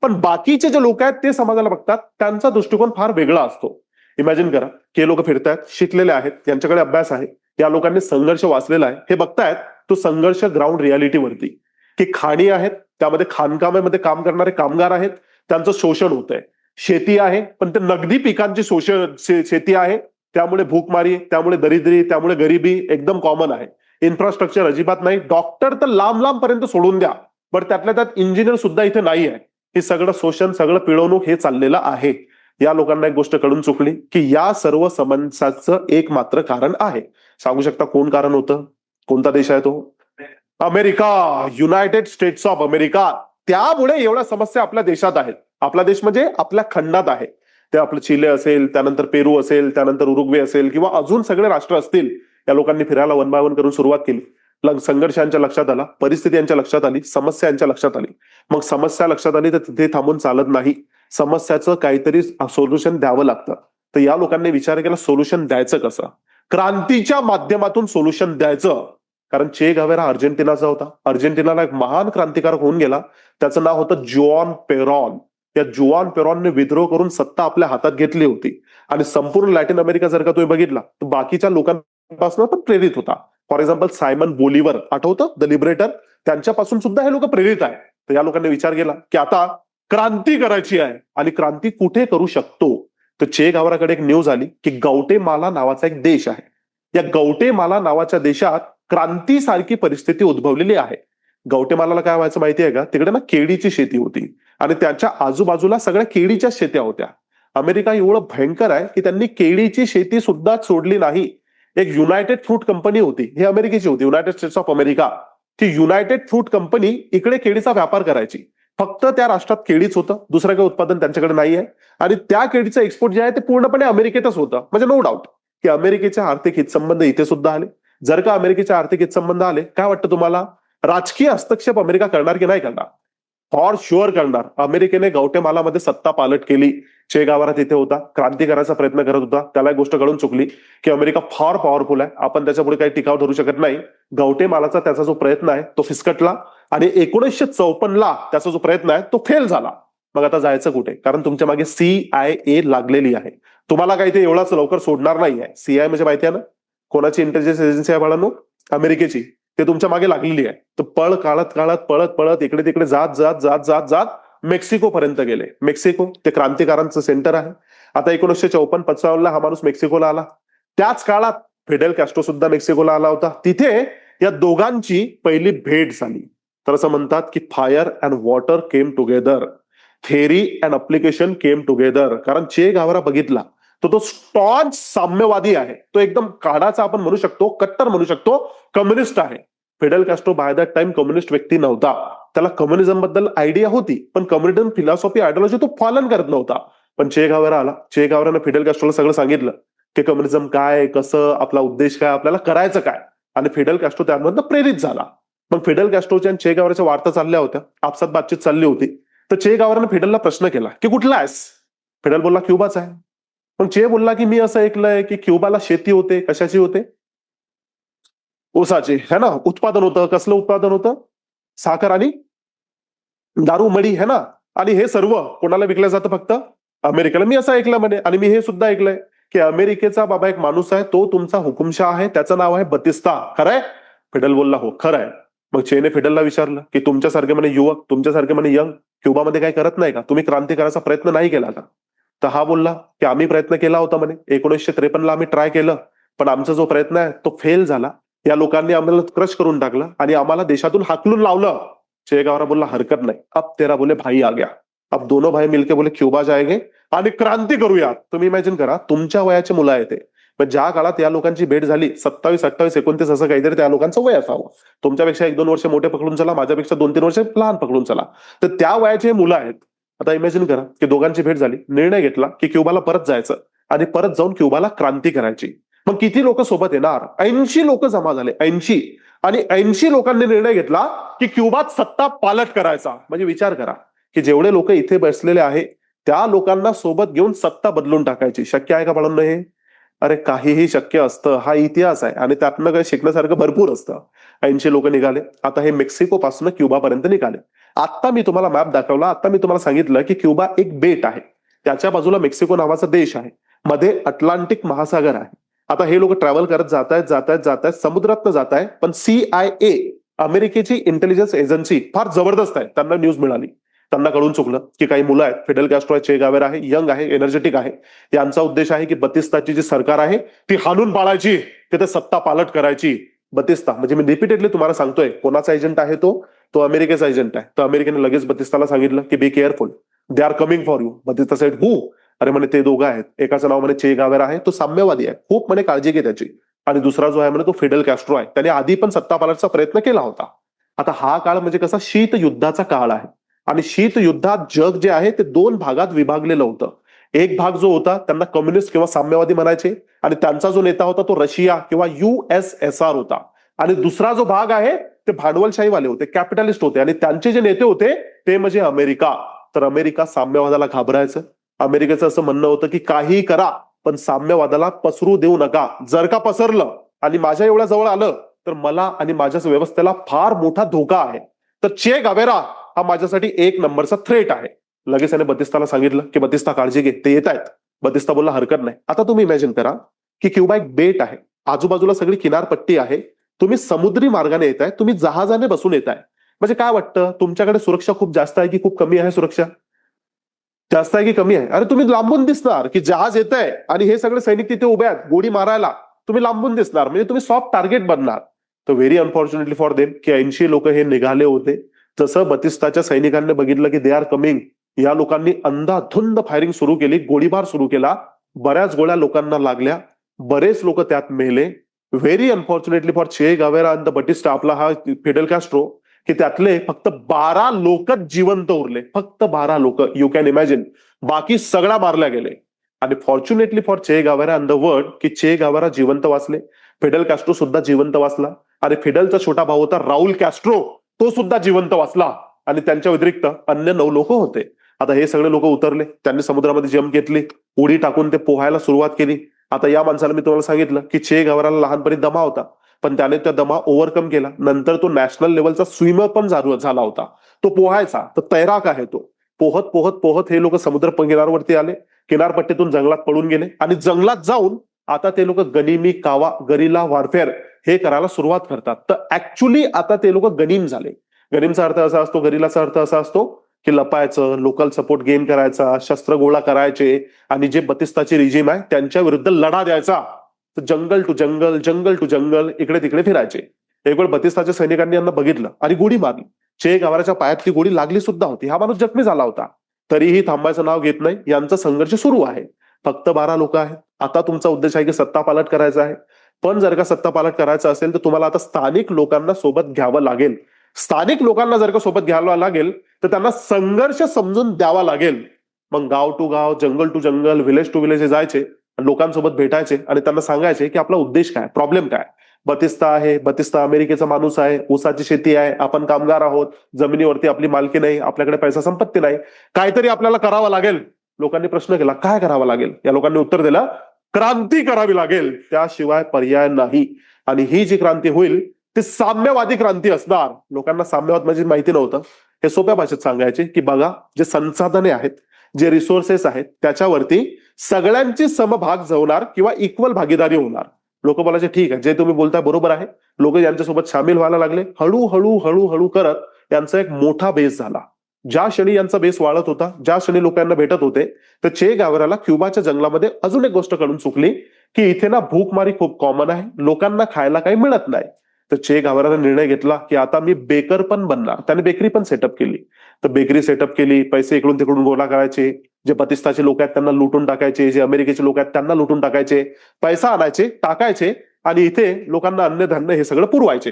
पण बाकीचे जे लोक आहेत ते समाजाला बघतात त्यांचा दृष्टिकोन फार वेगळा असतो. इमॅजिन करा की हे लोक फिरतायत, शिकलेले आहेत, यांच्याकडे अभ्यास आहे, या लोकांनी संघर्ष वाचलेला आहे. हे बघतायत तो संघर्ष ग्राउंड रियालिटीवरती की खाणी आहेत, त्यामध्ये खाणकामामध्ये काम करणारे कामगार आहेत, त्यांचं शोषण होत आहे. शेती आहे पण ते नगदी पिकांची शेती आहे, त्यामुळे भूकमारी, त्यामुळे दरिद्री, त्यामुळे गरिबी एकदम कॉमन आहे. इन्फ्रास्ट्रक्चर अजिबात नाही. डॉक्टर तर लांब लांब पर्यंत सोडून द्या, पण त्यातल्या त्यात इंजिनियर सुद्धा इथे नाही आहे. हे सगळं शोषण, सगळं पिळवणूक हे चाललेलं आहे. या लोकांना एक गोष्ट कळून चुकली की या सर्व समस्यांचं एक मात्र कारण आहे. सांगू शकता कोण कारण होतं? कोणता देश आहे तो? America, United states of America. त्यामुळे एवढ्या समस्या आपल्या देशात आहेत. आपला देश म्हणजे आपल्या खंडात आहे. ते आपलं चिले असेल, त्यानंतर पेरू असेल, त्यानंतर उरुग्वे असेल किंवा अजून सगळे राष्ट्र असतील. या लोकांनी फिरायला 1 बाय 1 करून सुरुवात केली. संघर्ष यांच्या लक्षात आला, परिस्थिती यांच्या लक्षात आली, समस्या यांच्या लक्षात आली. मग समस्या लक्षात आली तर तिथे थांबून चालत नाही. समस्याचं काहीतरी सोल्युशन द्यावं लागतं. तर या लोकांनी विचार केला सोल्युशन द्यायचं कसं? क्रांतीच्या माध्यमातून सोल्युशन द्यायचं. कारण चे गावेरा अर्जेंटिनाचा होता. अर्जेंटिनाला एक महान क्रांतिकारक होऊन गेला. त्याचं नाव होतं जुआन पेरॉन. त्या जुआन पेरॉनने विद्रोह करून सत्ता आपल्या हातात घेतली होती. आणि संपूर्ण लॅटिन अमेरिका जर का तुम्ही बघितला तर बाकीच्या लोकांपासून पण प्रेरित होता. फॉर एक्झाम्पल सायमन बोलिव्हर आठवतं, द लिबरेटर, त्यांच्यापासून सुद्धा हे लोक प्रेरित आहे. तर या लोकांनी विचार केला की आता क्रांती करायची आहे आणि क्रांती कुठे करू शकतो? तर चे गावराकडे एक न्यूज आली की गौटेमाला नावाचा एक देश आहे. या गौटेमाला नावाच्या देशात क्रांती सारखी परिस्थिती उद्भवलेली आहे. गौटेमालाला काय व्हायचं माहिती आहे का? तिकडे ना केळीची शेती होती आणि त्याच्या आजूबाजूला सगळ्या केळीच्या शेत्या होत्या. अमेरिका एवढं भयंकर आहे की त्यांनी केळीची शेती सुद्धा सोडली नाही. एक युनायटेड फ्रूट कंपनी होती, ही अमेरिकेची होती, युनायटेड स्टेट्स ऑफ अमेरिका. ती युनायटेड फ्रूट कंपनी इकडे केळीचा व्यापार करायची. फक्त त्या राष्ट्रात केळीच होतं, दुसरं काही उत्पादन त्यांच्याकडे नाही आहे. आणि त्या केळीचं एक्सपोर्ट जे आहे ते पूर्णपणे अमेरिकेतच होतं. म्हणजे नो डाऊट की अमेरिकेचे आर्थिक हितसंबंध इथे सुद्धा आले. जर का अमेरिकेचे आर्थिक हितसंबंध आले, काय वाटतं तुम्हाला? राजकीय हस्तक्षेप अमेरिका करणार की नाही करणार? फॉर शुअर करणार. अमेरिकेने गौटेमालामध्ये सत्ता पालट केली. चे गावारा तिथे होता, क्रांती करायचा प्रयत्न करत होता. त्याला एक गोष्ट कळून चुकली की अमेरिका फार पॉवरफुल आहे, आपण त्याच्यापुढे काही टिकाव धरू शकत नाही. गौटेमालाचा त्याचा जो प्रयत्न आहे तो फिसकटला आणि 1954ला त्याचा जो प्रयत्न आहे तो फेल झाला. मग आता जायचं कुठे? कारण तुमच्या मागे CIA लागलेली आहे. तुम्हाला काही ते एवढाच लवकर सोडणार नाही आहे. CIA म्हणजे माहिती आहे ना कोणाची इंटेलिजन्स एजन्सी आहे बाळांनो? अमेरिकेची. ते तुमच्या मागे लागलेली आहे. तर पळत पळत इकडे तिकडे जात जात जात जात जात मेक्सिको पर्यंत गेले. मेक्सिको ते क्रांतिकारांचं सेंटर आहे. आता 1954-55ला हा माणूस मेक्सिकोला आला. त्याच काळात फिडेल कॅस्ट्रो सुद्धा मेक्सिकोला आला होता. तिथे या दोघांची पहिली भेट झाली. तर असं म्हणतात की fire and water came together, theory and application came together. कारण चे गावरा बघितला तर तो स्टॉन्च साम्यवादी आहे, तो एकदम काढाचा आपण म्हणू शकतो, कट्टर म्हणू शकतो, कम्युनिस्ट आहे. Fidel Castro by that time communist व्यक्ती नव्हता. त्याला कम्युनिझम बद्दल आयडिया होती, पण कम्युनिझम फिलॉसॉफी आयडियोलॉजी तो फॉलो करत नव्हता. पण चे गावेरा आला. चे गावेरानं फिडेल कॅस्ट्रोला सगळं सांगितलं की कम्युनिझम काय, कसं, आपला उद्देश काय, आपल्याला करायचं काय. आणि फिडेल कॅस्ट्रो त्यामधनं प्रेरित झाला. मग फिडेल कॅस्ट्रोच्या आणि चे गावेराच्या वार्ता चालल्या होत्या, आपसात बातचीत चालली होती. तर चे गावेरानं फिडेलला प्रश्न केला की कुठला आहेस. फिडेल बोलला क्युबाचा आहे. मग चे बोलला की मी असं ऐकलंय की क्युबाला शेती होते, कशाची होते, ऊसाची है ना, उत्पादन होतं. कसलं उत्पादन होतं, साखर आणि दारू मडी है ना. आणि हे सर्व कोणाला विकलं जातं, फक्त अमेरिकेला. मी असं ऐकलं म्हणे. आणि मी हे सुद्धा ऐकलंय की अमेरिकेचा बाबा एक माणूस आहे, तो तुमचा हुकुमशाह आहे, त्याचं नाव आहे बतिस्ता. खरंय. फिडेल बोलला हो खरं आहे. मग चेने फिडेलला विचारलं की तुमच्यासारखे म्हणे युवक, तुमच्यासारखे म्हणे यंग क्युबामध्ये काही करत नाही का, तुम्ही क्रांती करायचा प्रयत्न नाही केला का. तर हा बोलला की आम्ही प्रयत्न केला होता म्हणे, 1953 आम्ही ट्राय केलं, पण आमचा जो प्रयत्न आहे तो फेल झाला. या लोकांनी आम्हाला क्रश करून टाकलं आणि आम्हाला देशातून हाकलून लावलं. चे गावरा बोलला हरकत नाही, अब तेरा बोले भाई आ गया, अब दोनों भाई मिलके बोले क्युबा जाएंगे आणि क्रांती करूया. तुम्ही इमॅजिन करा, तुमच्या वयाची मुलं आहे ते. पण ज्या काळात या लोकांची भेट झाली 27, 28, 29 असं काहीतरी त्या लोकांचं वय असावं. तुमच्यापेक्षा 1-2 वर्ष मोठे पकडून चला, माझ्यापेक्षा 2-3 वर्ष लहान पकडून चला. तर त्या वयाचे मुलं आहेत. आता इमॅजिन करा की दोघांची भेट झाली, निर्णय घेतला की क्युबाला परत जायचं आणि परत जाऊन क्युबाला क्रांती करायची. मग किती लोक सोबत येणार, 80 लोक जमा झाले, 80. आणि 80 लोकांनी निर्णय घेतला की क्युबात सत्ता पालट करायचा. म्हणजे विचार करा की जेवढे लोक इथे बसलेले आहे त्या लोकांना सोबत घेऊन सत्ता बदलून टाकायची. शक्य आहे का बाळांनो हे? अरे काहीही शक्य असतं, हा इतिहास आहे आणि त्यातनं काही शिकण्यासारखं भरपूर असतं. 80 लोक निघाले. आता हे मेक्सिको पासून क्युबापर्यंत निघाले. आता मी तुम्हाला मॅप दाखवला, आता मी तुम्हाला सांगितलं की क्युबा एक बेट आहे, त्याच्या बाजूला मेक्सिको नावाचा देश आहे, मध्ये अटलांटिक महासागर आहे. आता हे लोक ट्रॅव्हल करत जात आहेत, समुद्रात जात आहे. पण CIA, अमेरिकेची इंटेलिजन्स एजन्सी फार जबरदस्त आहे. त्यांना न्यूज मिळाली, त्यांना कळून चुकलं की काही मुलं आहेत, फिडेल कॅस्ट्रो आहे, चे गावेरा आहे, यंग आहे, एनर्जेटिक आहे. यांचा उद्देश आहे की बतिस्ताची जी सरकार आहे ती हाणून पाडायची, तिथे सत्ता पालट करायची. बतिस्ता म्हणजे मी रिपीटेडली तुम्हाला सांगतोय कोणाचा एजंट आहे तो, तो अमेरिकेचा एजंट आहे. तर अमेरिकेने लगेच बतिस्ताला सांगितलं की be careful, they are coming for you. Batista said who. अरे म्हणे ते दोघं आहेत, एकाचं नाव म्हणे चे गावेरा आहे, तो साम्यवादी आहे, खूप म्हणे काळजी घे त्याची. आणि दुसरा जो आहे म्हणे तो फिडेल कॅस्ट्रो आहे, त्याने आधी पण सत्ता पालटचा प्रयत्न केला होता. आता हा काळ म्हणजे कसा शीत युद्धाचा काळ आहे. आणि शीत युद्धात जग जे आहे ते 2 भागात विभागलेलं होतं. एक भाग जो होता त्यांना कम्युनिस्ट किंवा साम्यवादी म्हणायचे, आणि त्यांचा जो नेता होता तो रशिया किंवा USSR होता. आणि दुसरा जो भाग आहे ते भांडवलशाहीवाले होते, कॅपिटलिस्ट होते, आणि त्यांचे जे नेते होते ते म्हणजे अमेरिका. तर अमेरिका साम्यवादाला घाबरायचं. अमेरिकेचं असं म्हणणं होतं की काहीही करा पण साम्यवादाला पसरू देऊ नका. जर का पसरलं आणि माझ्या एवढ्या जवळ आलं तर मला आणि माझ्या व्यवस्थेला फार मोठा धोका आहे. तर चे गावेरा हा माझ्यासाठी 1 नंबरचा थ्रेट आहे. लगेच त्याने बतिस्ताला सांगितलं की बतिस्ता काळजी घे, ते येत आहेत. बतिस्ता बोलला हरकत नाही. आता तुम्ही इमॅजिन करा की क्युबा एक बेट आहे, आजूबाजूला सगळी किनारपट्टी आहे, तुम्ही समुद्री मार्गाने येत आहे, तुम्ही जहाजाने बसून येत आहे. म्हणजे काय वाटतं, तुमच्याकडे सुरक्षा खूप जास्त आहे की खूप कमी आहे सुरक्षा? जास्त आहे की कमी आहे? अरे तुम्ही लांबून दिसणार की जहाज येत आहे आणि हे सगळे सैनिक तिथे उभे आहेत गोळी मारायला, तुम्ही लांबून दिसणार, म्हणजे तुम्ही सॉफ्ट टार्गेट बनणार. तर व्हेरी अनफॉर्च्युनेटली फॉर देम की 80 लोक हे निघाले होते. जसं बतिस्ताच्या सैनिकांनी बघितलं की दे आर कमिंग, या लोकांनी अंधाधुंद फायरिंग सुरू केली, गोळीबार सुरू केला. बऱ्याच गोळ्या लोकांना लागल्या, बरेच लोक त्यात मेले. व्हेरी अनफॉर्च्युनेटली फॉर चे गावेरा अँड द बटिस्टा, आपला हा फिडेल कॅस्ट्रो, की त्यातले फक्त 12 लोकच जिवंत उरले. फक्त 12 लोक, यू कॅन इमॅजिन. बाकी सगळा मारल्या गेले. आणि फॉर्च्युनेटली फॉर चे गावेरा अँड द वर्ल्ड की चे गावेरा जिवंत वाचले, फिडेल कॅस्ट्रो सुद्धा जिवंत वाचला. आणि फिडेलचा छोटा भाऊ होता राहुल कॅस्ट्रो, तो सुद्धा जिवंत वाचला. आणि त्यांच्या व्यतिरिक्त अन्य 9 लोक होते. आता हे सगळे लोक उतरले, त्यांनी समुद्रामध्ये जंप घेतली, उडी टाकून ते पोहायला सुरुवात केली. आता या माणसाला मी तुम्हाला सांगितलं की चे गावेराला लहानपणी दमा होता, पण त्याने त्या दमा ओव्हरकम केला. नंतर तो नॅशनल लेवलचा स्विमर पण झाला होता, तो पोहायचा, तर तैराक आहे तो. पोहत पोहत पोहत हे लोक समुद्र किनारवरती आले, किनारपट्टीतून जंगलात पळून गेले. आणि जंगलात जाऊन आता ते लोक गनिमी कावा, गरिला वॉरफेअर हे करायला सुरुवात करतात. तर ऍक्च्युली आता ते लोक गनीम झाले. गनीमचा अर्थ असा असतो, गरिलाचा अर्थ असा असतो की लपायचं, लोकल सपोर्ट गेन करायचा, शस्त्र गोळा करायचे, आणि जे बतिस्ताची रिजीम आहे त्यांच्या विरुद्ध लढा द्यायचा. तर जंगल टू जंगल, जंगल टू जंगल, इकडे तिकडे फिरायचे. एक वेळ बतिस्ताच्या सैनिकांनी यांना बघितलं आणि गोळी मारली. चे गावाराच्या पायात ती गोळी लागली सुद्धा होती, हा माणूस जखमी झाला होता. तरीही थांबायचं नाव घेत नाही, यांचा संघर्ष सुरू आहे. फक्त 12 लोक आहेत. आता तुमचा उद्देश आहे की सत्ता पालट करायचा आहे. पण जर का सत्ता पालट करायचं असेल तर तुम्हाला आता स्थानिक लोकांना सोबत घ्यावं लागेल. स्थानिक लोकांना जर का सोबत घ्यावं लागेल तर त्यांना संघर्ष समजून द्यावा लागेल. मग गाव टू गाव, जंगल टू जंगल, विलेज टू विलेज जायचे, लोकांसोबत भेटायचे आणि त्यांना सांगायचे की आपला उद्देश काय, प्रॉब्लेम काय. बतिस्ता आहे, बतिस्ता अमेरिकेचा माणूस आहे, ऊसाची शेती आहे, आपण कामगार आहोत, जमिनीवरती आपली मालकी नाही, आपल्याकडे पैसा संपत्ती नाही, काहीतरी आपल्याला करावं लागेल. लोकांनी प्रश्न केला, काय करावं लागेल? या लोकांनी उत्तर दिलं, क्रांती करावी लागेल, त्याशिवाय पर्याय नाही. आणि ही जी क्रांती होईल ती साम्यवादी क्रांती असणार. लोकांना साम्यवाद म्हणजे माहिती नव्हतं. हे सोप्या भाषेत सांगायचे की बघा, जे संसाधने आहेत, जे रिसोर्सेस आहेत, त्याच्यावरती सगळ्यांची समभाग जवणार किंवा इक्वल भागीदारी होणार. लोक बोलायचे ठीक आहे, जे तुम्ही बोलताय बरोबर आहे. लोक यांच्यासोबत सामील व्हायला लागले. हळूहळू हळूहळू करत यांचा एक मोठा बेस झाला. ज्या क्षणी यांचा बेस वाढत होता, ज्या क्षणी लोक यांना भेटत होते, तर चे गावराला क्युबाच्या जंगलामध्ये अजून एक गोष्ट कळून चुकली की इथे ना भूकमारी खूप कॉमन आहे, लोकांना खायला काही मिळत नाही. तर चे गावराने निर्णय घेतला की आता मी बेकर पण बनणार. त्याने बेकरी पण सेटअप केली. तर बेकरी सेटअप केली, पैसे इकडून तिकडून गोळा करायचे, जे बतिस्ताचे लोक आहेत त्यांना लुटून टाकायचे, जे अमेरिकेचे लोक आहेत त्यांना लुटून टाकायचे, पैसा आणायचे, टाकायचे आणि इथे लोकांना अन्नधान्य हे सगळं पुरवायचे.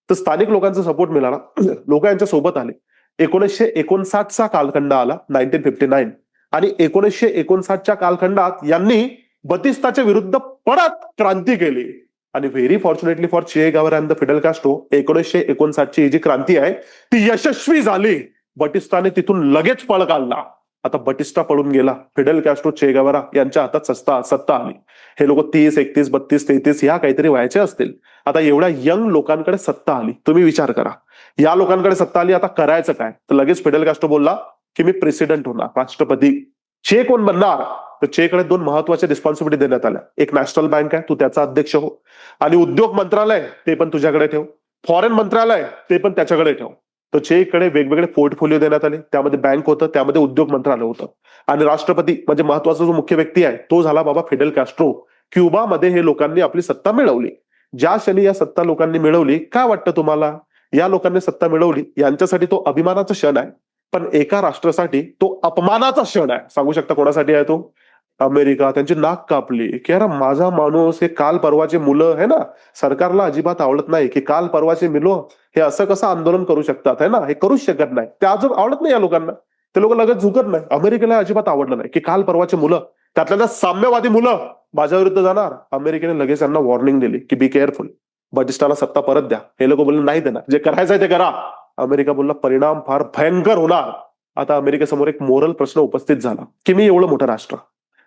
तर स्थानिक लोकांचा सपोर्ट मिळाला. लोक यांच्या सोबत आले. 1959चा कालखंड आला, 1959, आणि 1959च्या कालखंडात यांनी बतिस्ताच्या विरुद्ध परत क्रांती केली. आणि व्हेरी फॉर्च्युनेटली फॉर चे गावरा अँड द फिडेल कास्ट्रो, 1959ची ही जी क्रांती आहे ती यशस्वी झाली. बटिस्ताने तिथून लगेच पळ काढला. आता बटिस्टा पळून गेला, फिडेल कॅस्ट्रो, चे गावरा यांच्या हातात सत्ता आली. हे लोक 30, 31, 32, 33 ह्या काहीतरी व्हायचे असतील. आता एवढ्या यंग लोकांकडे सत्ता आली. तुम्ही विचार करा, या लोकांकडे सत्ता आली, आता करायचं काय? तर लगेच फिडेल कॅस्ट्रो बोलला की मी प्रेसिडेंट होणार, राष्ट्रपती. चे कोण बनणार? तर चेकडे 2 महत्वाच्या रिस्पॉन्सिबिलिटी देण्यात आल्या. एक नॅशनल बँक आहे, तू त्याचा अध्यक्ष हो, आणि उद्योग मंत्रालय ते पण तुझ्याकडे ठेव, फॉरेन मंत्रालय ते पण त्याच्याकडे ठेव. तर चेकडे वेगवेगळे पोर्टफोलिओ देण्यात आले. त्यामध्ये बँक होतं, त्यामध्ये उद्योग मंत्रालय होतं, आणि राष्ट्रपती म्हणजे महत्वाचा जो मुख्य व्यक्ती आहे तो झाला बाबा फिडेल कॅस्ट्रो. क्युबामध्ये हे लोकांनी आपली सत्ता मिळवली. ज्या क्षणी या सत्ता लोकांनी मिळवली, काय वाटतं तुम्हाला? या लोकांनी सत्ता मिळवली, यांच्यासाठी तो अभिमानाचा क्षण आहे, पण एका राष्ट्रासाठी तो अपमानाचा क्षण आहे. सांगू शकता कोणासाठी आहे तो? अमेरिका. त्यांची नाक कापली की अरे माझा माणूस, हे काल परवाचे मुलं आहे ना, सरकारला अजिबात आवडत नाही की काल परवाचे मुलं हे असं कसं आंदोलन करू शकतात, है ना, हे करूच शकत नाही. ते अजून आवडत नाही या लोकांना. ते लोक लगेच झुकत नाही. अमेरिकेला अजिबात आवडलं नाही की काल परवाचे मुलं, त्यातल्या साम्यवादी मुलं माझ्या विरुद्ध जाणार. अमेरिकेने लगेच त्यांना वॉर्निंग दिली की बी केअरफुल, बटिस्टाला सत्ता परत द्या. हे लोक बोलले नाही देणार, जे करायचंय ते करा. अमेरिका बोलला परिणाम फार भयंकर होणार. आता अमेरिकेसमोर एक मोरल प्रश्न उपस्थित झाला की मी एवढं मोठं राष्ट्र,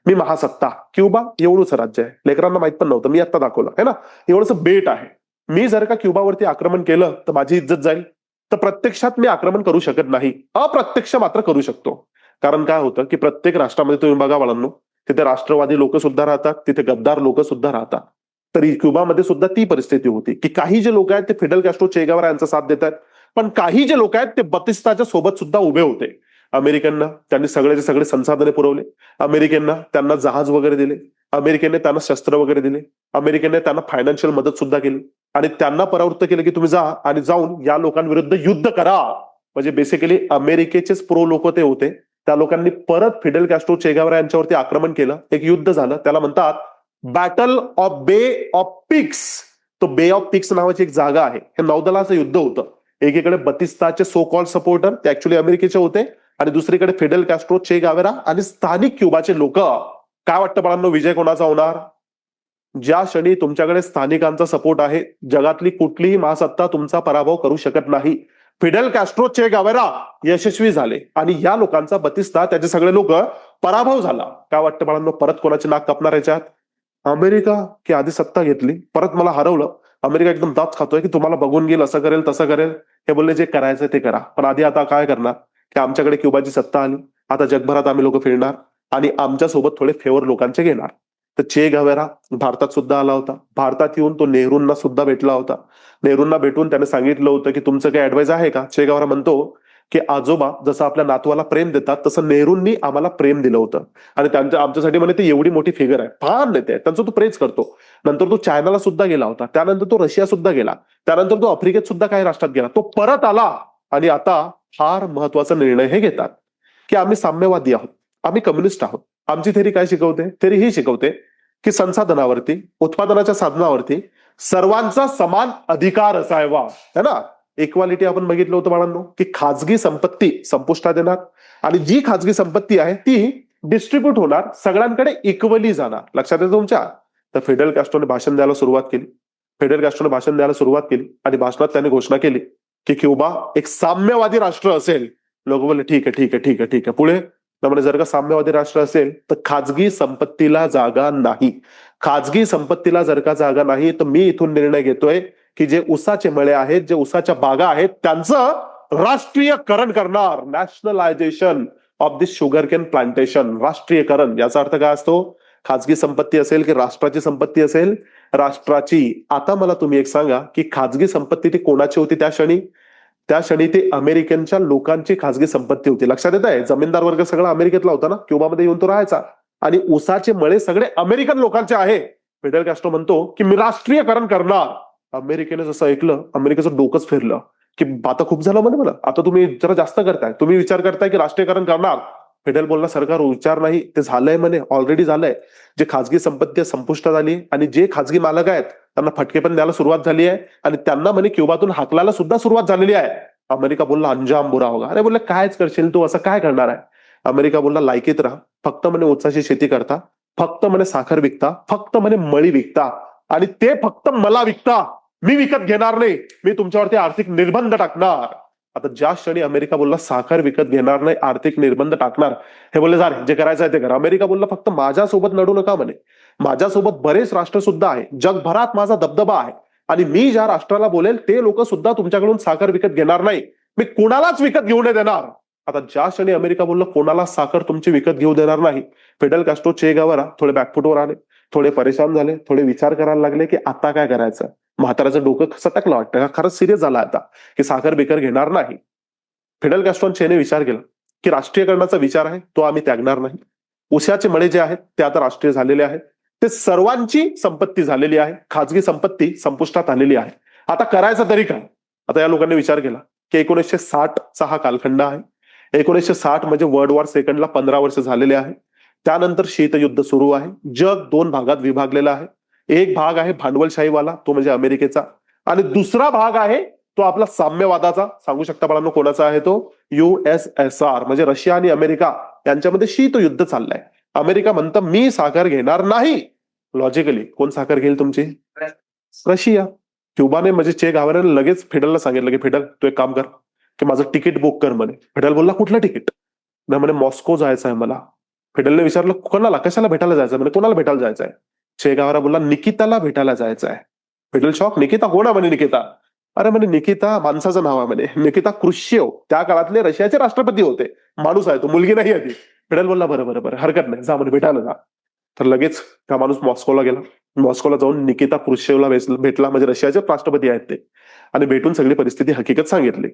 मी महासत्ता, क्युबा एवढंच राज्य आहे, लेकरांना माहित पण नव्हतं, मी आता दाखवलं है ना, एवढंच बेट आहे. मी जर का क्युबावरती आक्रमण केलं तर माझी इज्जत जाईल. तर प्रत्यक्षात मी आक्रमण करू शकत नाही, अप्रत्यक्ष मात्र करू शकतो. कारण काय होतं की प्रत्येक राष्ट्रामध्ये तुम्ही बघा बाळांनो, तिथे राष्ट्रवादी लोक सुद्धा राहतात, तिथे गद्दार लोक सुद्धा राहतात. तरी क्युबामध्ये सुद्धा ती परिस्थिती होती की काही जे लोक आहेत ते फिडेल कॅस्ट्रो, चे गावारा यांचा साथ देतात, पण काही जे लोक आहेत ते बतिस्ताच्या सोबत सुद्धा उभे होते. अमेरिकनना त्यांनी सगळ्याचे सगळे संसाधने पुरवले, अमेरिकेंना त्यांना जहाज वगैरे दिले, अमेरिकेने त्यांना शस्त्र वगैरे दिले, अमेरिकेने त्यांना फायनान्शियल मदत सुद्धा केली, आणि त्यांना परावृत्त केलं की तुम्ही जा आणि जाऊन या लोकांविरुद्ध युद्ध करा. म्हणजे बेसिकली अमेरिकेचेच प्रो लोक ते होते. त्या लोकांनी परत फिडेल कॅस्ट्रो, चे गावारा यांच्यावरती आक्रमण केलं, एक युद्ध झालं, त्याला म्हणतात बॅटल ऑफ बे ऑफ पिग्स. तो बे ऑफ पिग्स नावाची एक जागा आहे. हे नौदलाचं युद्ध होतं. एकीकडे बतिस्ताचे सो कॉल्ड सपोर्टर ते ऍक्च्युअली अमेरिकेचे होते, आणि दुसरीकडे फिडेल कॅस्ट्रो, चे गावेरा आणि स्थानिक क्युबाचे लोक. काय वाटतं बाळांनो, विजय कोणाचा होणार? ज्या क्षणी तुमच्याकडे स्थानिकांचा सपोर्ट आहे, जगातली कुठलीही महासत्ता तुमचा पराभव करू शकत नाही. फिडेल कॅस्ट्रो, चे गावेरा यशस्वी झाले आणि या लोकांचा बतिस्ता, त्याचे सगळे लोक पराभव झाला. काय वाटतं बाळांनो, परत कोणाची नाक कापणार याच्यात? अमेरिका, की आधी सत्ता घेतली, परत मला हरवलं. अमेरिका एकदम दात खातोय की तुम्हाला बघून घेईल, असं करेल तसं करेल. हे बोलले जे करायचं ते करा, पण आधी आता काय करणार की आमच्याकडे क्युबाची सत्ता आली, आता जगभरात आम्ही लोक फिरणार आणि आमच्या सोबत थोडे फेवर लोकांचे घेणार. तर चे गावेरा भारतात सुद्धा आला होता. भारतात येऊन तो नेहरूंना सुद्धा भेटला होता. नेहरूंना भेटून त्याने सांगितलं होतं की तुमचं काही ऍडवाइस आहे का? चे गावेरा म्हणतो की आजोबा जसं आपल्या नातवाला प्रेम देतात तसं नेहरूंनी आम्हाला प्रेम दिलं होतं, आणि त्यांच्या आमच्यासाठी म्हणे ती एवढी मोठी फिगर आहे, फार नेते आहे, त्यांचं तो प्रेज करतो. नंतर तो चायनाला सुद्धा गेला होता, त्यानंतर तो रशिया सुद्धा गेला, त्यानंतर तो आफ्रिकेत सुद्धा काही राष्ट्रात गेला, तो परत आला. आणि आता फार महत्वाचा निर्णय हे घेतात की आम्ही साम्यवादी आहोत, आम्ही कम्युनिस्ट आहोत, आमची थेरी काय शिकवते? थेरी ही शिकवते की संसाधनावरती, उत्पादनाच्या साधनावरती सर्वांचा समान अधिकार असावा, है ना. इक्वालिटी आपण बघितलं होतं बाळांनो, की खाजगी संपत्ती संपुष्टात येणार आणि जी खाजगी संपत्ती आहे ती डिस्ट्रीब्यूट होणार, सगळ्यांकडे इक्वली जाणार. लक्षात येतं तुमच्या? तर फिडेल कॅस्ट्रोने भाषण द्यायला सुरुवात केली. आणि भाषणात त्याने घोषणा केली की क्युबा एक साम्यवादी राष्ट्र असेल. लोक बोलले ठीक आहे ठीक आहे ठीक आहे ठीक आहे. पुढे त्यामुळे जर का साम्यवादी राष्ट्र असेल तर खाजगी संपत्तीला जागा नाही. खाजगी संपत्तीला जर का जागा नाही तर मी इथून निर्णय घेतोय की जे उसाचे मळे आहेत, जे उसाच्या बागा आहेत, त्यांचं राष्ट्रीयकरण करणार. Nationalisation of this sugar cane plantation. राष्ट्रीयकरण याचा अर्थ काय असतो? खाजगी संपत्ती असेल की राष्ट्राची संपत्ती असेल? राष्ट्राची. आता मला तुम्ही एक सांगा की खाजगी संपत्ती ती कोणाची होती त्या क्षणी? त्या क्षणी ती अमेरिकनच्या लोकांची खाजगी संपत्ती होती. लक्षात येत आहे? जमीनदार वर्ग सगळा अमेरिकेतला होता ना, क्युबामध्ये येऊन तो राहायचा आणि उसाचे मळे सगळे अमेरिकन लोकांचे आहे. फिडेल कॅस्ट्रो म्हणतो की मी राष्ट्रीयकरण करणार. अमेरिकेने जसं ऐकलं, अमेरिकेचं डोकंच फिरलं की आता खूप झालं म्हणे, मला आता तुम्ही जरा जास्त करताय, तुम्ही विचार करताय की राष्ट्रीयकरण करणार. फिडेल बोलला सरकार विचार नाही, ते झालंय म्हणे, ऑलरेडी झालंय. जे खाजगी संपत्ती संपुष्टात आली आणि जे खाजगी मालक आहेत त्यांना फटके पण द्यायला सुरुवात झाली आहे आणि त्यांना म्हणे क्युबातून हाकलायला सुद्धा सुरुवात झालेली आहे. अमेरिका बोलला अंजाम बुरा होगा. अरे बोलले कायच करशील तू, असं काय करणार आहे? अमेरिका बोलला लायकीत राहा, फक्त म्हणे उसाची शेती करता, फक्त म्हणे साखर विकता, फक्त म्हणे मळी विकता आणि ते फक्त मला विकता, मी विकत घेणार नाही, मी तुमच्यावरती आर्थिक निर्बंध टाकणार. आता ज्या क्षणी अमेरिका बोलला साखर विकत घेणार नाही, आर्थिक निर्बंध टाकणार, हे बोलले जा रे, जे करायचं आहे ते करा. अमेरिका बोलला फक्त माझ्यासोबत लढू नका म्हणे, माझ्यासोबत बरेच राष्ट्र सुद्धा आहे, जगभरात माझा दबदबा आहे आणि मी ज्या राष्ट्राला बोलेल ते लोक सुद्धा तुमच्याकडून साखर विकत घेणार नाही, मी कोणालाच विकत घेऊ नाही देणार. आता ज्या क्षणी अमेरिका बोललं कोणाला साखर तुमची विकत घेऊ देणार नाही, फिडेल कॅस्ट्रो, चे गावारा थोडे बॅकफुटवर आले, थोडे परेशान झाले, थोडे विचार करायला लागले की आता काय करायचं. म्हाताराचं डोकं सटकलं वाटतं का, खरंच सिरियस झाला आता की साखर बिकर घेणार नाही. फिडेल कॅस्ट्रो चेने विचार केला की राष्ट्रीयकरणाचा विचार आहे तो आम्ही त्यागणार नाही. उसाचे मळे जे आहेत ते आता राष्ट्रीय झालेले आहेत, ते सर्वांची संपत्ती झालेली आहे, खाजगी संपत्ती संपुष्टात आलेली आहे. आता करायचा तरी काय? आता या लोकांनी विचार केला की 1960 चा हा कालखंड आहे. 1960 म्हणजे वर्ल्ड वॉर सेकंडला 15 वर्ष झालेले आहे. त्यानंतर शीतयुद्ध सुरू आहे. जग दोन भागात विभागलेलं आहे. एक भाग आहे भांडवलशाहीवाला, तो म्हणजे अमेरिकेचा, आणि दुसरा भाग आहे तो आपला साम्यवादाचा. सांगू शकता बाळांनो कोणाचा आहे तो? USSR म्हणजे रशिया आणि अमेरिका यांच्यामध्ये शीतयुद्ध चाललंय. अमेरिका म्हणतं मी साखर घेणार नाही. लॉजिकली कोण साखर घेईल तुमची? रशिया. क्युबाने म्हणजे चे गावाने लगेच फिडलला सांगितलं की फिडल तू एक काम कर की माझं तिकीट बुक कर म्हणे. फिडल बोलला कुठलं तिकीट? नाही म्हणे मॉस्को जायचं आहे मला. फिडलने विचारलं कोणाला, कशाला भेटायला जायचं? म्हणे कोणाला भेटायला जायचं आहे? चे गावारा बोलला निकिताला भेटायला जायचं आहे. फिडल शॉक, निकिता कोण आहे म्हणे निकिता? अरे म्हणे निकिता माणसाचं नाव आहे म्हणे, निकिता क्रुश्चेव, त्या काळातले रशियाचे राष्ट्रपती होते, माणूस आहे तो, मुलगी नाही आहे ती. फिडल बोलला बरं बरं बरं हरकत नाही, जा म्हणे भेटायला जा. तर लगेच हा माणूस मॉस्कोला गेला. मॉस्कोला जाऊन निकिता क्रुश्चेवला भेटला, म्हणजे रशियाचे राष्ट्रपती आहेत ते, आणि भेटून सगळी परिस्थिती हकीकत सांगितली.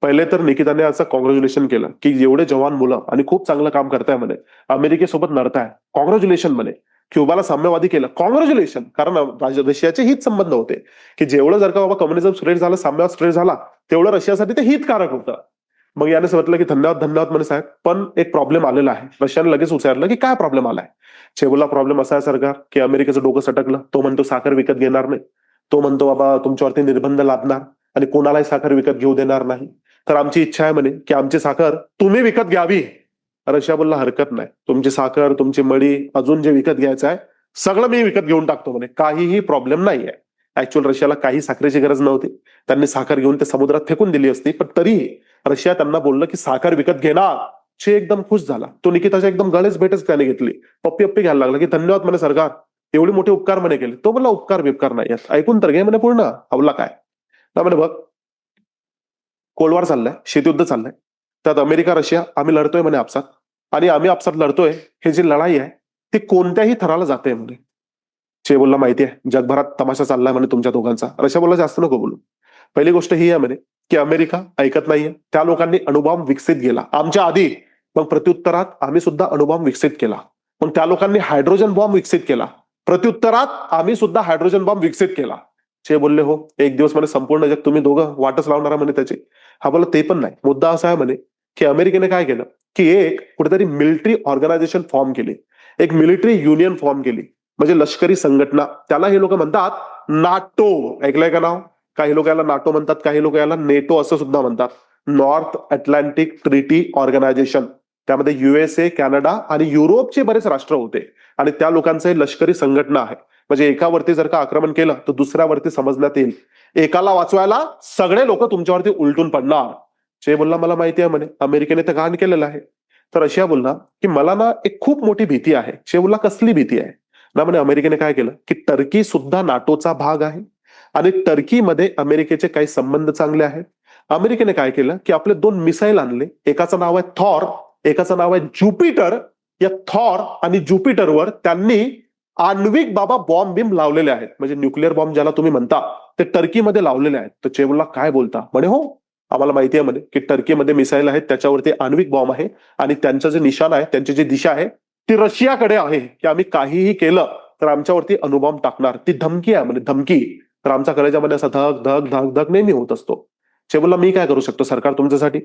पहिले तर निकिताने असं कॉंग्रॅच्युलेशन केलं की एवढे जवान मुलं आणि खूप चांगलं काम करताय म्हणे, अमेरिकेसोबत लढताय, कॉंग्रॅच्युलेशन म्हणे. क्युबाला साम्यवादी केलं, कॉंग्रॅच्युलेशन, कारण रशियाचे हित संबंध होते की जेवढं जर का बाबा कम्युनिझम स्प्रेड झालं, साम्यवाद स्प्रेड झाला, तेवढं रशियासाठी ते हितकारक होतं. मग याने सांगितलं की धन्यवाद धन्यवाद म्हणे साहेब, पण एक प्रॉब्लेम आलेला आहे. रशियाने लगेच विचारलं की काय प्रॉब्लेम आलाय? बोलला प्रॉब्लेम असा आहे सरकार की अमेरिकेचं डोकं सटकलं, तो म्हणतो साखर विकत घेणार नाही, तो म्हणतो बाबा तुमच्यावरती निर्बंध लादणार आणि कोणालाही साखर विकत घेऊ देणार नाही. तर आमची इच्छा आहे म्हणे की आमची साखर तुम्ही विकत घ्यावी. रशिया बोलला हरकत नाही, तुमची साखर, तुमची मळी, अजून जे विकत घ्यायचं आहे सगळं मी विकत घेऊन टाकतो म्हणे, काहीही प्रॉब्लेम नाहीये. ऍक्च्युअल रशियाला काही साखरेची गरज नव्हती, त्यांनी साखर घेऊन ते समुद्रात फेकून दिली असती, पण तरीही रशिया त्यांना बोललं की साखर विकत घेणार. चे एकदम खुश झाला, तो निकिताच्या एकदम गळेच भेटच त्याने घेतली, पप्पी पप्पी घ्यायला लागला की धन्यवाद म्हणे सरकार, एवढे मोठे उपकार म्हणे केले. तो बोलला उपकार बिपकार नाही, ऐकून तर घे म्हणे पूर्ण. हवला काय म्हणे बघ, कोल्ड वॉर चाललाय, शीतयुद्ध चाललंय, त्यात अमेरिका रशिया आम्ही लढतोय म्हणे आपसात, आणि आम्ही आपसात लढतोय, हे जी लढाई आहे ती कोणत्याही थराला जाते म्हणे. चे बोलला माहिती आहे जगभरात तमाशा चाललाय म्हणे तुमच्या दोघांचा. रशिया बोलला जास्त नको बोलू. पहिली गोष्ट ही आहे म्हणे की अमेरिका ऐकत नाहीये, त्या लोकांनी अणुबॉम्ब विकसित केला आमच्या आधी, मग प्रत्युत्तरात आम्ही सुद्धा अणुबॉम्ब विकसित केला. मग त्या लोकांनी हायड्रोजन बॉम्ब विकसित केला, प्रत्युत्तरात आम्ही सुद्धा हायड्रोजन बॉम्ब विकसित केला. चे बोलले हो, एक दिवस म्हणे संपूर्ण जग तुम्ही दोघं वाटच लावणार म्हणे त्याची. हा बोला ते पण नाही, मुद्दा असा आहे म्हणे की अमेरिकेने काय केलं की एक कुठेतरी मिलिटरी ऑर्गनायझेशन फॉर्म केली. एक मिलिटरी युनियन फॉर्म केली, म्हणजे लष्करी संघटना. त्याला हे लोक म्हणतात नाटो. ऐकलंय का नाव? काही लोक याला नाटो म्हणतात, काही लोक याला नेटो असं सुद्धा म्हणतात. North Atlantic treaty organisation. त्यामध्ये USA, कॅनडा आणि युरोपचे बरेच राष्ट्र होते आणि त्या लोकांचं हे लष्करी संघटना आहे. म्हणजे एकावरती जर का आक्रमण केलं तर दुसऱ्यावरती समजण्यात येईल. एकाला वाचवायला सगळे लोक तुमच्यावरती उलटून पडणार. चे बोलला मला माहिती आहे म्हणे, अमेरिकेने तर घाण केलेलं आहे. तर रशिया बोलला की मला ना एक खूप मोठी भीती आहे. चे बोलला कसली भीती आहे? ना म्हणे अमेरिकेने काय केलं की टर्की सुद्धा नाटोचा भाग आहे आणि टर्कीमध्ये अमेरिकेचे काही संबंध चांगले आहेत. अमेरिकेने काय केलं की आपले 2 मिसाईल आणले. एकाचं नाव आहे थॉर, एकाचं नाव आहे ज्युपिटर. या थॉर आणि ज्युपिटरवर त्यांनी आण्विक बॉम्ब बिम लावलेले आहेत, म्हणजे न्यूक्लिअर बॉम्ब ज्याला तुम्ही म्हणता ते टर्कीमध्ये लावलेले आहेत. तर चेवला काय बोलता? म्हणे हो, आम्हाला माहिती आहे म्हणे की टर्कीमध्ये मिसाईल आहेत, त्याच्यावरती आण्विक बॉम्ब आहे आणि त्यांचं जे निशाण आहे, त्यांची जी दिशा आहे ती रशियाकडे आहे की आम्ही काहीही केलं तर आमच्यावरती अणुबॉम्ब टाकणार. ती धमकी आहे म्हणजे धमकी. तर आमच्या कलेजामध्ये असा धक धक धक धक नेहमी होत असतो. बोलला मी काय करू शकतो सरकार तुमच्यासाठी?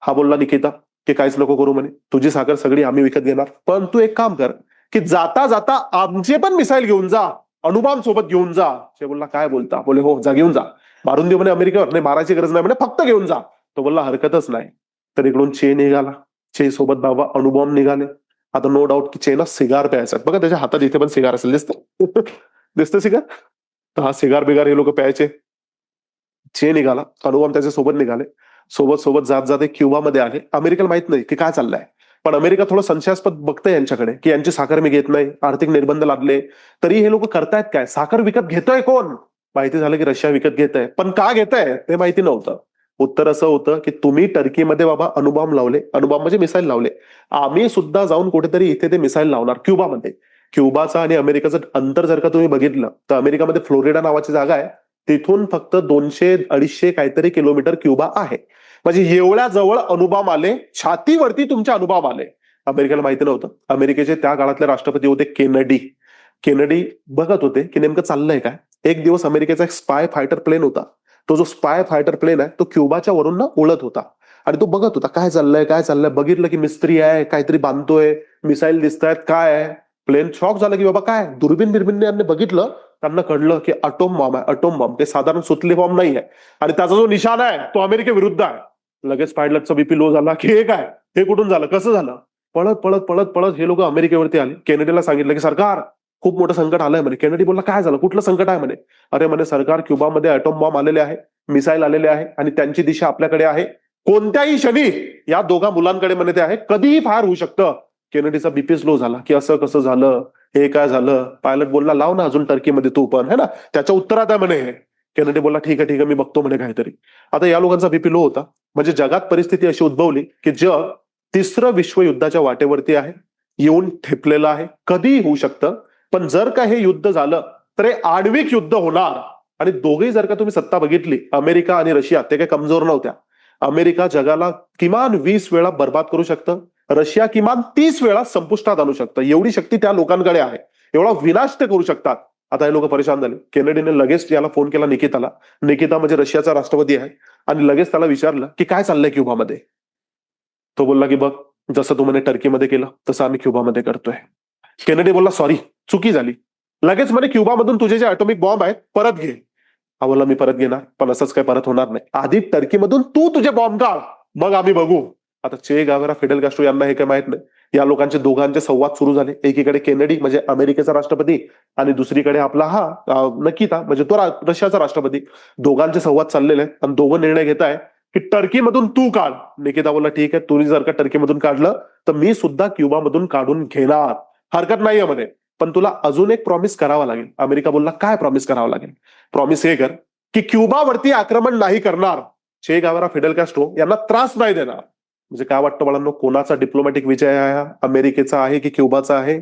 हा बोलला निकिता की काहीच नको करू म्हणे, तुझी साखर सगळी आम्ही विकत घेणार, पण तू एक काम कर की जाता जाता आमचे पण मिसाईल घेऊन जा, अणुबॉम्ब सोबत घेऊन जा. बोलला काय बोलता? बोले हो, जा घेऊन जा, मारून देऊ म्हणे अमेरिकेवर. नाही, मारायची गरज नाही म्हणे, फक्त घेऊन जा. तो बोलला हरकतच नाही. तर इकडून चे निघाला. चे सोबत बाबा अणुबॉम्ब निघाले. आता नो डाऊट की चेला सिगार प्यायचा बघा, त्याच्या हातात इथे पण सिगार असेल, दिसतं दिसतं सिगार. तर हा सिगार बिगार हे लोक प्यायचे. चे निघाला, अणुबॉम्ब त्याच्या सोबत निघाले. सोबत सोबत जात जाते क्युबामध्ये आले. अमेरिकेला माहित नाही की काय चाललंय, पण अमेरिका थोडं संशयास्पद बघतंय यांच्याकडे की यांची साखर मी घेत नाही, आर्थिक निर्बंध लादले, तरी हे लोक करतायत काय? साखर विकत घेतोय कोण? माहिती झालं की रशिया विकत घेत आहे, पण का घेत आहे ते माहिती नव्हतं. उत्तर असं होतं की तुम्ही टर्कीमध्ये बाबा अणुबॉम्ब लावले, अणुबॉम्ब म्हणजे मिसाईल लावले, आम्ही सुद्धा जाऊन कुठेतरी इथे ते मिसाईल लावणार क्युबामध्ये. क्युबाचा आणि अमेरिकेचं अंतर जर का तुम्ही बघितलं तर अमेरिकामध्ये फ्लोरिडा नावाची जागा आहे, तिथून फक्त 200-250 काहीतरी किलोमीटर क्युबा आहे. म्हणजे एवढ्या जवळ अणुबॉम्ब आले, छातीवरती तुमच्या अणुबॉम्ब आले. अमेरिकेला माहिती नव्हतं. अमेरिकेचे त्या काळातले राष्ट्रपती होते केनेडी. केनेडी बघत होते की नेमकं चाललंय काय. एक दिवस अमेरिकेचा एक स्पाय फायटर प्लेन होता. तो जो स्पाय फायटर प्लेन आहे तो क्युबाच्या वरून ना उडत होता आणि तो बघत होता काय चाललंय काय चाललंय. बघितलं की मिस्त्री आहे, काहीतरी बांधतोय, मिसाईल दिसत आहेत, काय आहे. प्लेन शॉक झाला की बाबा काय. दुर्बीन बिरबिनने बघितलं, त्यांना कळलं की अटोम बॉम्ब आहे. अटोम बॉम्ब ते साधारण सुतली बॉम्ब नाही आहे आणि त्याचा जो निशाण आहे तो अमेरिकेविरुद्ध आहे. लगेच पायलटचा बीपी लो झाला की हे काय, हे कुठून झालं, कसं झालं. पळत पळत पळत पळत हे लोक अमेरिकेवरती आले. केनेडीला सांगितलं की सरकार खूप मोठं संकट आलंय म्हणे. केनेडी बोलला काय झालं, कुठलं संकट आहे म्हणे. अरे म्हणे सरकार, क्युबामध्ये अटोम बॉम्ब आलेले आहे, मिसाईल आलेले आहे आणि त्यांची दिशा आपल्याकडे आहे. कोणत्याही क्षणी या दोघा मुलांकडे म्हणे ते आहे, कधीही फायर होऊ शकतं. केनेडीचा बीपी लो झाला की असं कसं झालं, हे काय झालं. पायलट बोलला लाव ना अजून टर्कीमध्ये तू पण, है ना, त्याच्या उत्तरात आहे म्हणे हे. केनेडी बोलला ठीक आहे ठीक आहे, मी बघतो म्हणे काहीतरी. आता या लोकांचा बीपी लो होता. म्हणजे जगात परिस्थिती अशी उद्भवली की जग 3रं विश्वयुद्धाच्या वाटेवरती आहे, येऊन ठेपलेलं आहे. कधीही होऊ शकतं, पण जर का हे युद्ध झालं तर हे आण्विक युद्ध होणार. आणि दोघेही जर का तुम्ही सत्ता बघितली, अमेरिका आणि रशिया, ते काही कमजोर नव्हत्या. अमेरिका जगाला किमान 20 वेळा बर्बाद करू शकतं, रशिया किमान 30 वेळा संपुष्टात आणू शकतं. एवढी शक्ती त्या लोकांकडे आहे, एवढा विनाश ते करू शकतात. आता हे लोक परेशान झाले. केनेडीने लगेच याला फोन केला, निकिताला. निकिता म्हणजे रशियाचा राष्ट्रपती आहे, आणि लगेच त्याला विचारलं की काय चाललंय क्युबामध्ये. तो बोलला की बघ, जसं तू म्हणे टर्कीमध्ये केलं तसं आम्ही क्युबामध्ये करतोय. केनेडी बोलला सॉरी, चुकी झाली. लगेच म्हणे क्युबामधून तुझे जे अटॉमिक बॉम्ब आहेत परत घे. हा बोलला मी परत घेणार, पण असंच काय परत होणार नाही. आधी टर्कीमधून तू तुझे बॉम्ब काढ, मग आम्ही बघू. आता चे गावेरा, फिडेल कास्ट्रो यांना हे काय माहित नाही. या लोकांचे दोघांचे संवाद सुरू झाले. एकीकडे केनेडी म्हणजे अमेरिकेचा राष्ट्रपती आणि दुसरीकडे आपला हा नकिता म्हणजे तो रशियाचा राष्ट्रपती. दोघांचे संवाद चाललेले आहेत आणि दोघं निर्णय घेत आहे की टर्कीमधून तू काढ. निकिता बोलला ठीक आहे, तुम्ही जर का टर्कीमधून काढलं तर मी सुद्धा क्युबामधून काढून घेणार, हरकत नाहीये म्हणे. पण तुला अजून एक प्रॉमिस करावा लागेल. अमेरिका बोलला काय प्रॉमिस करावं लागेल. प्रॉमिस हे कर की क्युबावरती आक्रमण नाही करणार, चे गावेरा, फिडेल कास्ट्रो यांना त्रास नाही देणार. म्हणजे काय वाटतं बाळांनो, कोणाचा डिप्लोमॅटिक विजय आहे, अमेरिकेचा आहे की क्युबाचा आहे?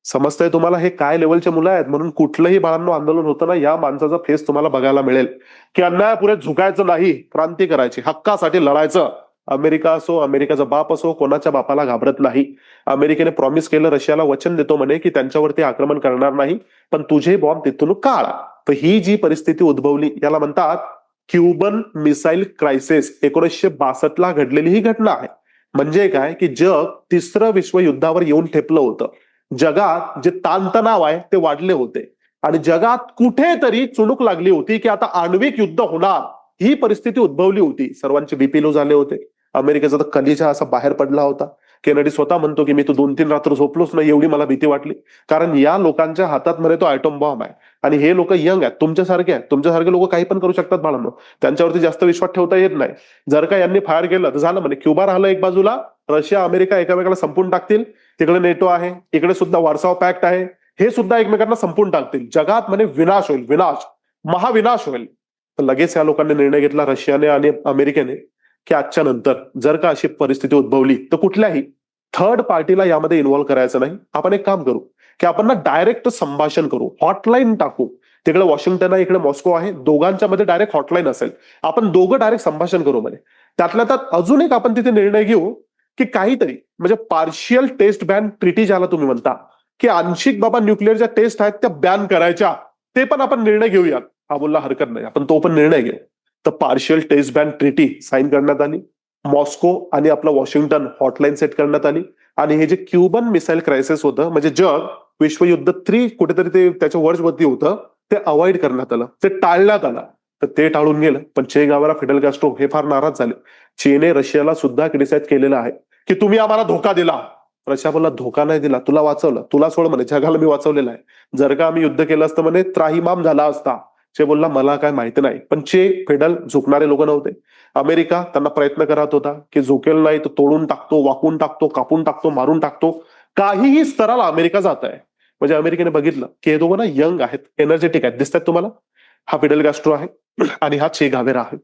समजतंय तुम्हाला हे काय लेवलचे मुलं आहेत. म्हणून कुठलंही बाळांनो आंदोलन होतं ना, या माणसाचा फेस तुम्हाला बघायला मिळेल की अन्यायापुढे झुकायचं नाही, क्रांती करायची, हक्कासाठी लढायचं. अमेरिका असो, अमेरिकाचा बाप असो, कोणाच्या बापाला घाबरत नाही. अमेरिकेने प्रॉमिस केलं, रशियाला वचन देतो म्हणे की त्यांच्यावरती आक्रमण करणार नाही, पण तुझे बॉम्ब तिथून काढ. तर ही जी परिस्थिती उद्भवली याला म्हणतात क्युबन मिसाईल क्रायसिस. 1962 ला घडलेली ही घटना आहे. म्हणजे काय की जग 3रं विश्वयुद्धावर येऊन ठेपलं होतं. जगात जे ताणतणाव आहे ते वाढले होते आणि जगात कुठेतरी चुणूक लागली होती की आता आण्विक युद्ध होणार, ही परिस्थिती उद्भवली होती. सर्वांचे बीपी लो झाले होते. अमेरिकेचा तर कलिजा असा बाहेर पडला होता. केनेडी स्वतः म्हणतो की मी तो 2-3 रात्र झोपलोच नाही, एवढी मला भीती वाटली. कारण या लोकांच्या हातात मध्ये तो ॲटॉम बॉम्ब आहे आणि हे लोक यंग आहेत, तुमच्यासारखे आहेत. तुमच्यासारखे लोक काही पण करू शकतात बाळांनो. त्यांच्यावरती जास्त विश्वास ठेवता येत नाही. जर का यांनी फायर केलं तर झालं. म्हणजे क्युबा राहिलं एक बाजूला, रशिया अमेरिका एकामेकाला संपून टाकतील. तिकडे नेटो आहे, इकडे सुद्धा वार्साव पॅक्ट आहे, हे सुद्धा एकमेकांना संपून टाकतील. जगात म्हणजे विनाश होईल, विनाश, महाविनाश होईल. तर लगेच या लोकांनी निर्णय घेतला, रशियाने आणि अमेरिकेने, की आजच्या नंतर जर का अशी परिस्थिती उद्भवली तर कुठल्याही थर्ड पार्टीला यामध्ये इन्व्हॉल्व्ह करायचं नाही. आपण एक काम करू की आपण ना डायरेक्ट संभाषण करू, हॉटलाईन टाकू. तिकडे वॉशिंग्टन आहे, इकडे मॉस्को आहे, दोघांच्या मध्ये डायरेक्ट हॉटलाईन असेल. आपण दोघं डायरेक्ट संभाषण करू. म्हणजे त्यातल्या त्यात अजून एक आपण तिथे निर्णय घेऊ की काहीतरी म्हणजे पार्शियल टेस्ट बॅन ट्रिटी ज्याला तुम्ही म्हणता, की आंशिक बाबा न्यूक्लिअरच्या टेस्ट आहेत त्या बॅन करायच्या, ते पण आपण निर्णय घेऊयात. हा बोलला हरकत नाही, आपण तो पण निर्णय घेऊ. तर partial test ban treaty sign करण्यात आली. मॉस्को आणि आपलं वॉशिंग्टन हॉटलाईन सेट करण्यात आली आणि हे जे क्युबन मिसाईल क्रायसिस होतं, म्हणजे जग विश्वयुद्ध 3 कुठेतरी ते त्याच्या वर्षवरती होतं, ते अवॉइड करण्यात आलं, ते टाळण्यात आलं. तर ते टाळून गेलं. पण चे गावाला फिडेल कॅस्ट्रो हे फार नाराज झाले. चीनने रशियाला सुद्धा क्रिटिसाइज केलेलं आहे की तुम्ही आम्हाला धोका दिला. रशिया बोलला धोका नाही दिला, तुला वाचवलं, तुला सोड म्हणे, जगाला मी वाचवलेलं आहे. जर का आम्ही युद्ध केलं असतं म्हणे त्राहिमाम झाला असता. चे बोलला मला काय माहिती नाही. पण चे फेडल झुकणारे लोक नव्हते. अमेरिका त्यांना प्रयत्न करत होता की झुकेल नाही तर तोडून टाकतो, वाकून टाकतो, कापून टाकतो, मारून टाकतो. काहीही स्तराला अमेरिका जात आहे. म्हणजे अमेरिकेने बघितलं की हे दोघं ना यंग आहेत, एनर्जेटिक आहेत, दिसतात तुम्हाला. हा फिडेल कॅस्ट्रो आहे आणि हा चे गावेरा आहे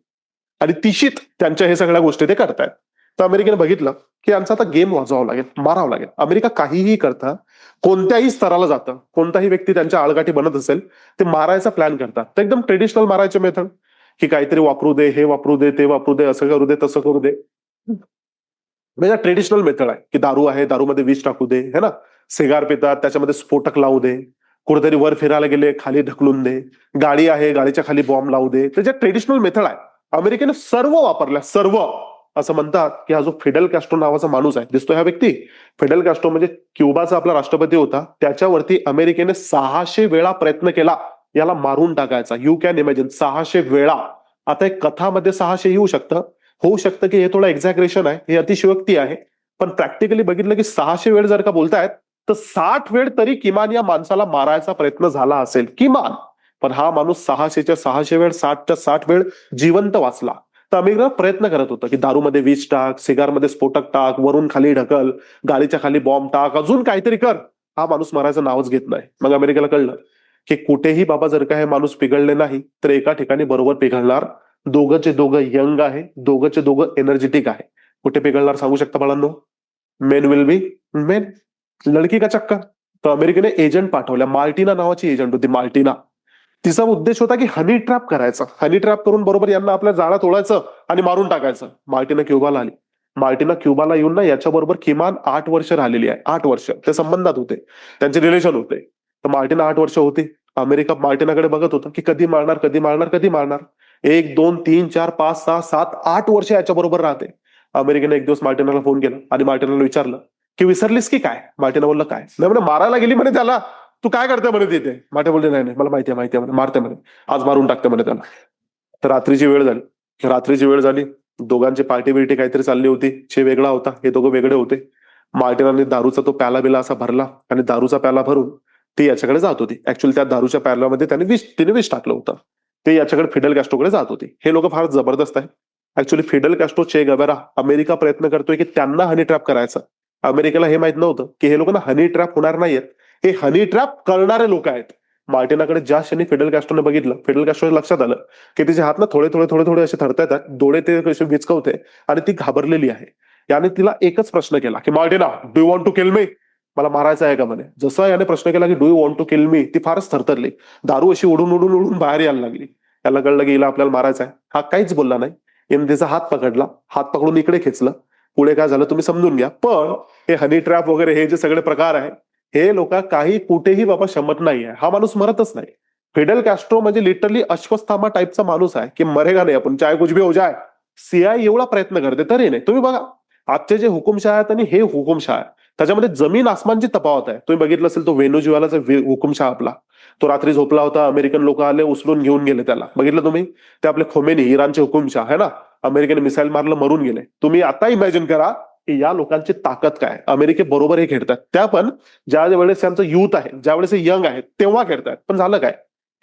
आणि तिशीत त्यांच्या हे सगळ्या गोष्टी ते करतायत. तर अमेरिकेने बघितलं की यांचा आता गेम वाजवावं लागेल, मारावं लागेल. अमेरिका काहीही करता, कोणत्याही स्तराला जातं, कोणताही व्यक्ती त्यांच्या आळगाठी बनत असेल ते मारायचा प्लॅन करतात. तर एकदम ट्रेडिशनल मारायचे मेथड, की काहीतरी वापरू दे, हे वापरू दे, ते वापरू दे, असं करू दे, तसं करू दे. म्हणजे ट्रेडिशनल मेथड आहे की दारू आहे, दारूमध्ये विष टाकू दे, है ना. सिगार पितात, त्याच्यामध्ये स्फोटक लावू दे. कुठेतरी वर फिरायला गेले, खाली ढकलून दे. गाडी आहे, गाडीच्या खाली बॉम्ब लावू दे. त्याच्या ट्रेडिशनल मेथड आहे. अमेरिकेने सर्व वापरल्या, सर्व. असं म्हणतात की हा जो फिडेल कॅस्ट्रो नावाचा माणूस आहे, दिसतो हा व्यक्ती, फिडेल कॅस्ट्रो म्हणजे क्युबाचा आपला राष्ट्रपती होता, त्याच्यावरती अमेरिकेने 600 वेळा प्रयत्न केला याला मारून टाकायचा. यू कॅन इमॅजिन, 600 वेळा. आता एक कथामध्ये 600 येऊ शकतं, होऊ शकतं की हे थोडं एक्झॅग्रेशन आहे, हे अतिशयोक्ती आहे. पण प्रॅक्टिकली बघितलं की 600 वेळ जर का बोलतायत तर 60 वेळ तरी किमान या माणसाला मारायचा प्रयत्न झाला असेल, किमान. पण हा माणूस 600च्या 600 वेळ, 60च्या 60 वेळ जिवंत वाचला. तर अमेरिका प्रयत्न करत होता की दारूमध्ये विष टाक, सिगारमध्ये स्फोटक टाक, वरून खाली ढकल, गाडीच्या खाली बॉम्ब टाक, अजून काहीतरी कर. हा माणूस मरायचं नावच घेत नाही. मग अमेरिकेला कळलं की कुठेही बाबा जर का हे माणूस पिघळले नाही तर एका ठिकाणी बरोबर पिघळणार. दोघंचे दोघं यंग आहे, दोघंचे दोघं एनर्जेटिक आहे. कुठे पिघळणार सांगू शकता बाळांनो? Men will be main. लडकी का चक्कर. तर अमेरिकेने एजंट पाठवल्या. मार्टिना नावाची एजंट होती, मार्टिना. तिचा उद्देश होता की हनी ट्रॅप करायचा, हनी ट्रॅप करून बरोबर यांना आपल्या जाळ्यात ओढायचं आणि मारून टाकायचं. मार्टिना क्युबाला आली. मार्टिना क्युबाला येऊन ना याच्याबरोबर किमान 8 वर्ष राहिलेली आहे. 8 वर्ष ते संबंधात होते, त्यांचे रिलेशन होते. तर मार्टिना 8 वर्ष होती. अमेरिका मार्टिनाकडे बघत होता की कधी मारणार, कधी मारणार, कधी मारणार. 1, 2, 3, 4, 5, 6, 7, 8 वर्ष याच्या बरोबर राहते. अमेरिकेने एक दिवस मार्टिनाला फोन केला आणि मार्टिनाला विचारलं की विसरलीस की काय? मार्टिना बोलला काय नाही म्हणे, मारायला गेली म्हणे त्याला. तू काय करते म्हणे तिथे? मार्टिना बोलले नाही नाही मला माहिती आहे, माहिती आहे म्हणे, मारते म्हणे, आज मारून टाकते म्हणे त्याला. तर रात्रीची वेळ झाली. रात्रीची वेळ झाली, दोघांची पार्टी बिर्टी काहीतरी चालली होती. चे वेगळा होता, हे दोघं वेगळे होते. मार्टिनाने दारूचा तो प्याला बिला असा भरला आणि दारूचा प्याला भरून ती याच्याकडे जात होती. ऍक्च्युअली त्या दारूच्या प्याल्यामध्ये तिने विष टाकलं होतं. ते याच्याकडे फिडेल कॅस्ट्रोकडे जात होती. हे लोक फार जबरदस्त आहे. ऍक्च्युअली फिडेल कॅस्ट्रो, चे गवेरा, अमेरिका प्रयत्न करतोय की त्यांना हनी ट्रॅप करायचं. अमेरिकेला हे माहित नव्हतं की हे लोकांना हनी ट्रॅप होणार नाहीयेत, हे हनी ट्रॅप करणारे लोक आहेत. मार्टिनाकडे ज्या क्षणी फिडेल कॅस्ट्रोने बघितलं, फिडेल कॅस्ट्रो लक्षात आलं की तिचे हात ना थोडे थोडे थोडे थोडे असे थरतायत, डोळे ते असे विचकवते आणि ती घाबरलेली आहे. याने तिला एकच प्रश्न केला की Martina, do you want to kill me? मला मारायचं आहे का म्हणे. जसं याने प्रश्न केला की do you want to kill me, ती फारच थरथरली. दारू अशी उडून उडून उडून बाहेर यायला लागली. याला कळलं की हिला आपल्याला मारायचं आहे. हा काहीच बोलला नाही. याने तिचा हात पकडला, हात पकडून इकडे खेचलं. पुढे काय झालं तुम्ही समजून घ्या. पण हे हनी ट्रॅप वगैरे हे जे सगळे प्रकार आहे, हे लोक काही कुठेही बाबा शमत नाहीये. हा माणूस मरतच नाही. फिडेल कॅस्ट्रो म्हणजे लिटरली अश्वस्थामा टाईपचा माणूस आहे की मरेगा नाही आपण, चाहे कुछ भी हो जाए. सीआय एवढा प्रयत्न करते तरी नाही. तुम्ही बघा आजचे जे हुकुमशाह आहेत आणि हे हुकुमशाह आहे, त्याच्यामध्ये जमीन आसमानची तफावत आहे. तुम्ही बघितलं असेल तो व्हेनेझुएलाचा हुकुमशहा आपला, तो रात्री झोपला होता, अमेरिकन लोक आले उचलून घेऊन गेले त्याला. बघितलं तुम्ही? ते आपले खोमेनी, इराणचे हुकुमशहा आहे ना, अमेरिकेने मिसाईल मारलं, मरून गेले. तुम्ही आता इमॅजिन करा की या लोकांची ताकद काय. अमेरिकेबरोबर हे खेळतात, त्या पण ज्या वेळेस त्यांचं युथ आहे, ज्या वेळेस यंग आहे तेव्हा खेळतात. पण झालं काय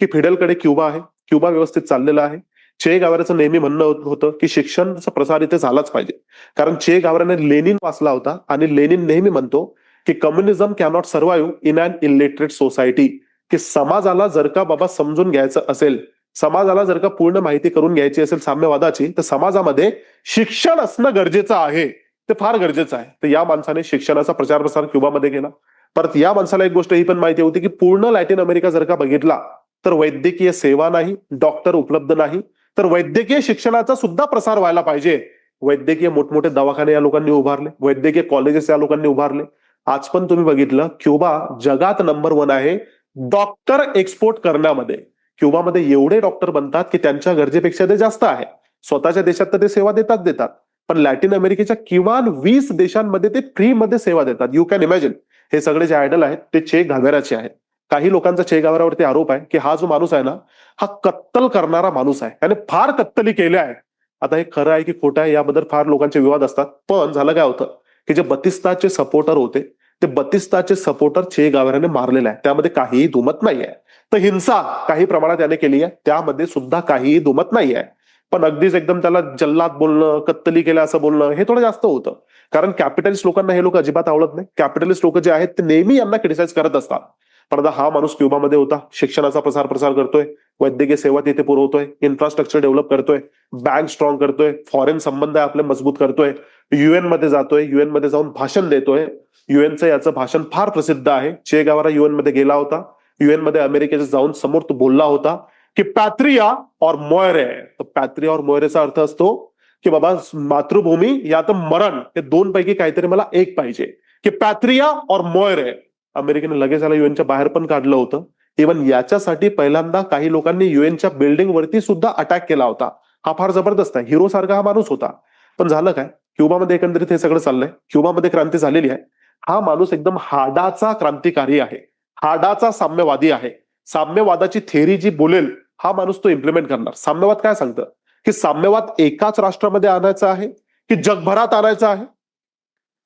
की फिडेलकडे क्युबा आहे, क्युबा व्यवस्थित चाललेला आहे. चे गावाराचं नेहमी म्हणणं होतं की शिक्षणाचा प्रसार इथे झालाच पाहिजे, कारण चे गावराने लेनिन वाचला होता आणि लेनिन नेहमी म्हणतो की communism cannot survive in an illiterate society. की समाजाला जर का बाबा समजून घ्यायचं असेल, समाजाला जर का पूर्ण माहिती करून घ्यायची असेल साम्यवादाची, तर समाजामध्ये शिक्षण असणं गरजेचं आहे. ते फार गरजेचं आहे. तर या माणसाने शिक्षणाचा प्रचार प्रसार क्युबामध्ये केला. परत या माणसाला एक गोष्ट ही पण माहिती होती की पूर्ण लॅटिन अमेरिका जर का बघितला तर वैद्यकीय सेवा नाही, डॉक्टर उपलब्ध नाही, तर वैद्यकीय शिक्षणाचा सुद्धा प्रसार व्हायला पाहिजे. वैद्यकीय मोठमोठे दवाखाने या लोकांनी उभारले, वैद्यकीय कॉलेजेस या लोकांनी उभारले. आज पण तुम्ही बघितलं क्युबा जगात नंबर 1 आहे डॉक्टर एक्सपोर्ट करण्यामध्ये. क्युबामध्ये एवढे डॉक्टर बनतात की त्यांच्या गरजेपेक्षा ते जास्त आहे. स्वतःच्या देशात तर ते सेवा देतात, पण लॅटिन अमेरिकेच्या किमान 20 देशांमध्ये ते फ्रीमध्ये सेवा देतात. You can imagine. हे सगळे जे आयडल आहेत ते चे गाव्हेराचे आहेत. काही लोकांचा चे गाव्हेरावरती आरोप आहे की हा जो माणूस आहे ना, हा कत्तल करणारा माणूस आहे, त्याने फार कत्तली केल्या आहेत. आता हे खरं आहे की खोटं आहे याबद्दल फार लोकांचे विवाद असतात. पण झालं काय होतं की जे बतिस्ताचे सपोर्टर होते, ते बतिस्ताचे सपोर्टर चे गाव्हेराने मारलेले आहे, त्यामध्ये काहीही दुमत नाही आहे. तर हिंसा काही प्रमाणात याने केली आहे, त्यामध्ये सुद्धा काहीही दुमत नाही आहे. पण अगदीच एकदम त्याला जल्लाद बोलणं, कत्तली केल्या असं बोलणं हे थोडं जास्त होतं. कारण कॅपिटलिस्ट लोकांना हे लोक अजिबात आवडत नाही. कॅपिटलिस्ट लोक जे आहेत ते नेहमी यांना क्रिटिसाइज करत असतात. पण आता हा माणूस क्युबामध्ये होता, शिक्षणाचा प्रसार करतोय, वैद्यकीय सेवा तिथे पुरवतोय, इन्फ्रास्ट्रक्चर डेव्हलप करतोय, बँक स्ट्रॉंग करतोय, फॉरेन संबंध आपले मजबूत करतोय, युएन मध्ये जातोय, युएन मध्ये जाऊन भाषण देतोय. युएनचं याचं भाषण फार प्रसिद्ध आहे. चे गावारा युएन मध्ये गेला होता, युएन मध्ये अमेरिकेच्या जाऊन समोर तो बोलला होता की पॅट्रिया और मोयरे. तर पॅट्रिया और मोयरेचा अर्थ असतो की बाबा मातृभूमी या तर मरण, हे दोन पैकी काहीतरी मला एक पाहिजे. की पॅट्रिया और मोयरे. अमेरिकेने लगेच याला युएनच्या बाहेर पण काढलं होतं. इव्हन याच्यासाठी पहिल्यांदा काही लोकांनी युएनच्या बिल्डिंग वरती सुद्धा अटॅक केला होता. हा फार जबरदस्त आहे, हिरो सारखा हा माणूस होता. पण झालं काय, क्युबामध्ये एकंदरीत हे सगळं चाललंय, क्युबामध्ये क्रांती झालेली आहे. हा माणूस एकदम हाडाचा क्रांतिकारी आहे, हाडाचा साम्यवादी आहे. साम्यवादाची थेअरी जी बोलेल हा माणूस तो इम्प्लिमेंट करणार. साम्यवाद काय सांगतं की साम्यवाद एकाच राष्ट्रामध्ये आणायचा आहे की जगभरात आणायचा आहे?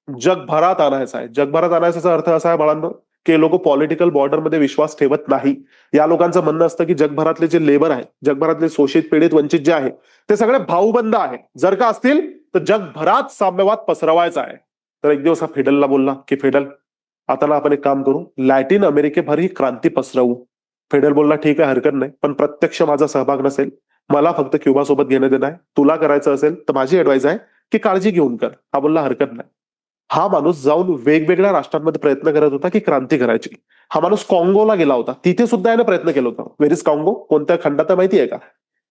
जगभरात आणायचा आहे. जगभरात आणायचा अर्थ असा आहे बाळांनो की लोक पॉलिटिकल बॉर्डरमध्ये विश्वास ठेवत नाही. या लोकांचं म्हणणं असतं की जगभरातले जे लेबर आहे, जगभरातले शोषित पीडित वंचित जे आहे ते सगळे भाऊबंद आहे. जर का असतील तर जगभरात साम्यवाद पसरवायचा आहे. तर एक दिवस हा फिडलला बोलला की फिडल, आता ना आपण एक काम करू, लॅटिन अमेरिकेभर ही क्रांती पसरवू. फिडेल बोलला ठीक आहे, हरकत नाही, पण प्रत्यक्ष माझा सहभाग नसेल. मला फक्त क्युबा सोबत घेणं देणं आहे. तुला करायचं असेल तर माझी ऍडवाइस आहे की काळजी घेऊन कर. हा बोलला हरकत नाही. हा माणूस जाऊन वेगवेगळ्या राष्ट्रांमध्ये प्रयत्न करत होता की क्रांती करायची. हा माणूस काँगोला गेला होता, तिथे सुद्धा याने प्रयत्न केला होता. व्हेर इज काँगो? कोणत्या खंडात माहिती आहे का?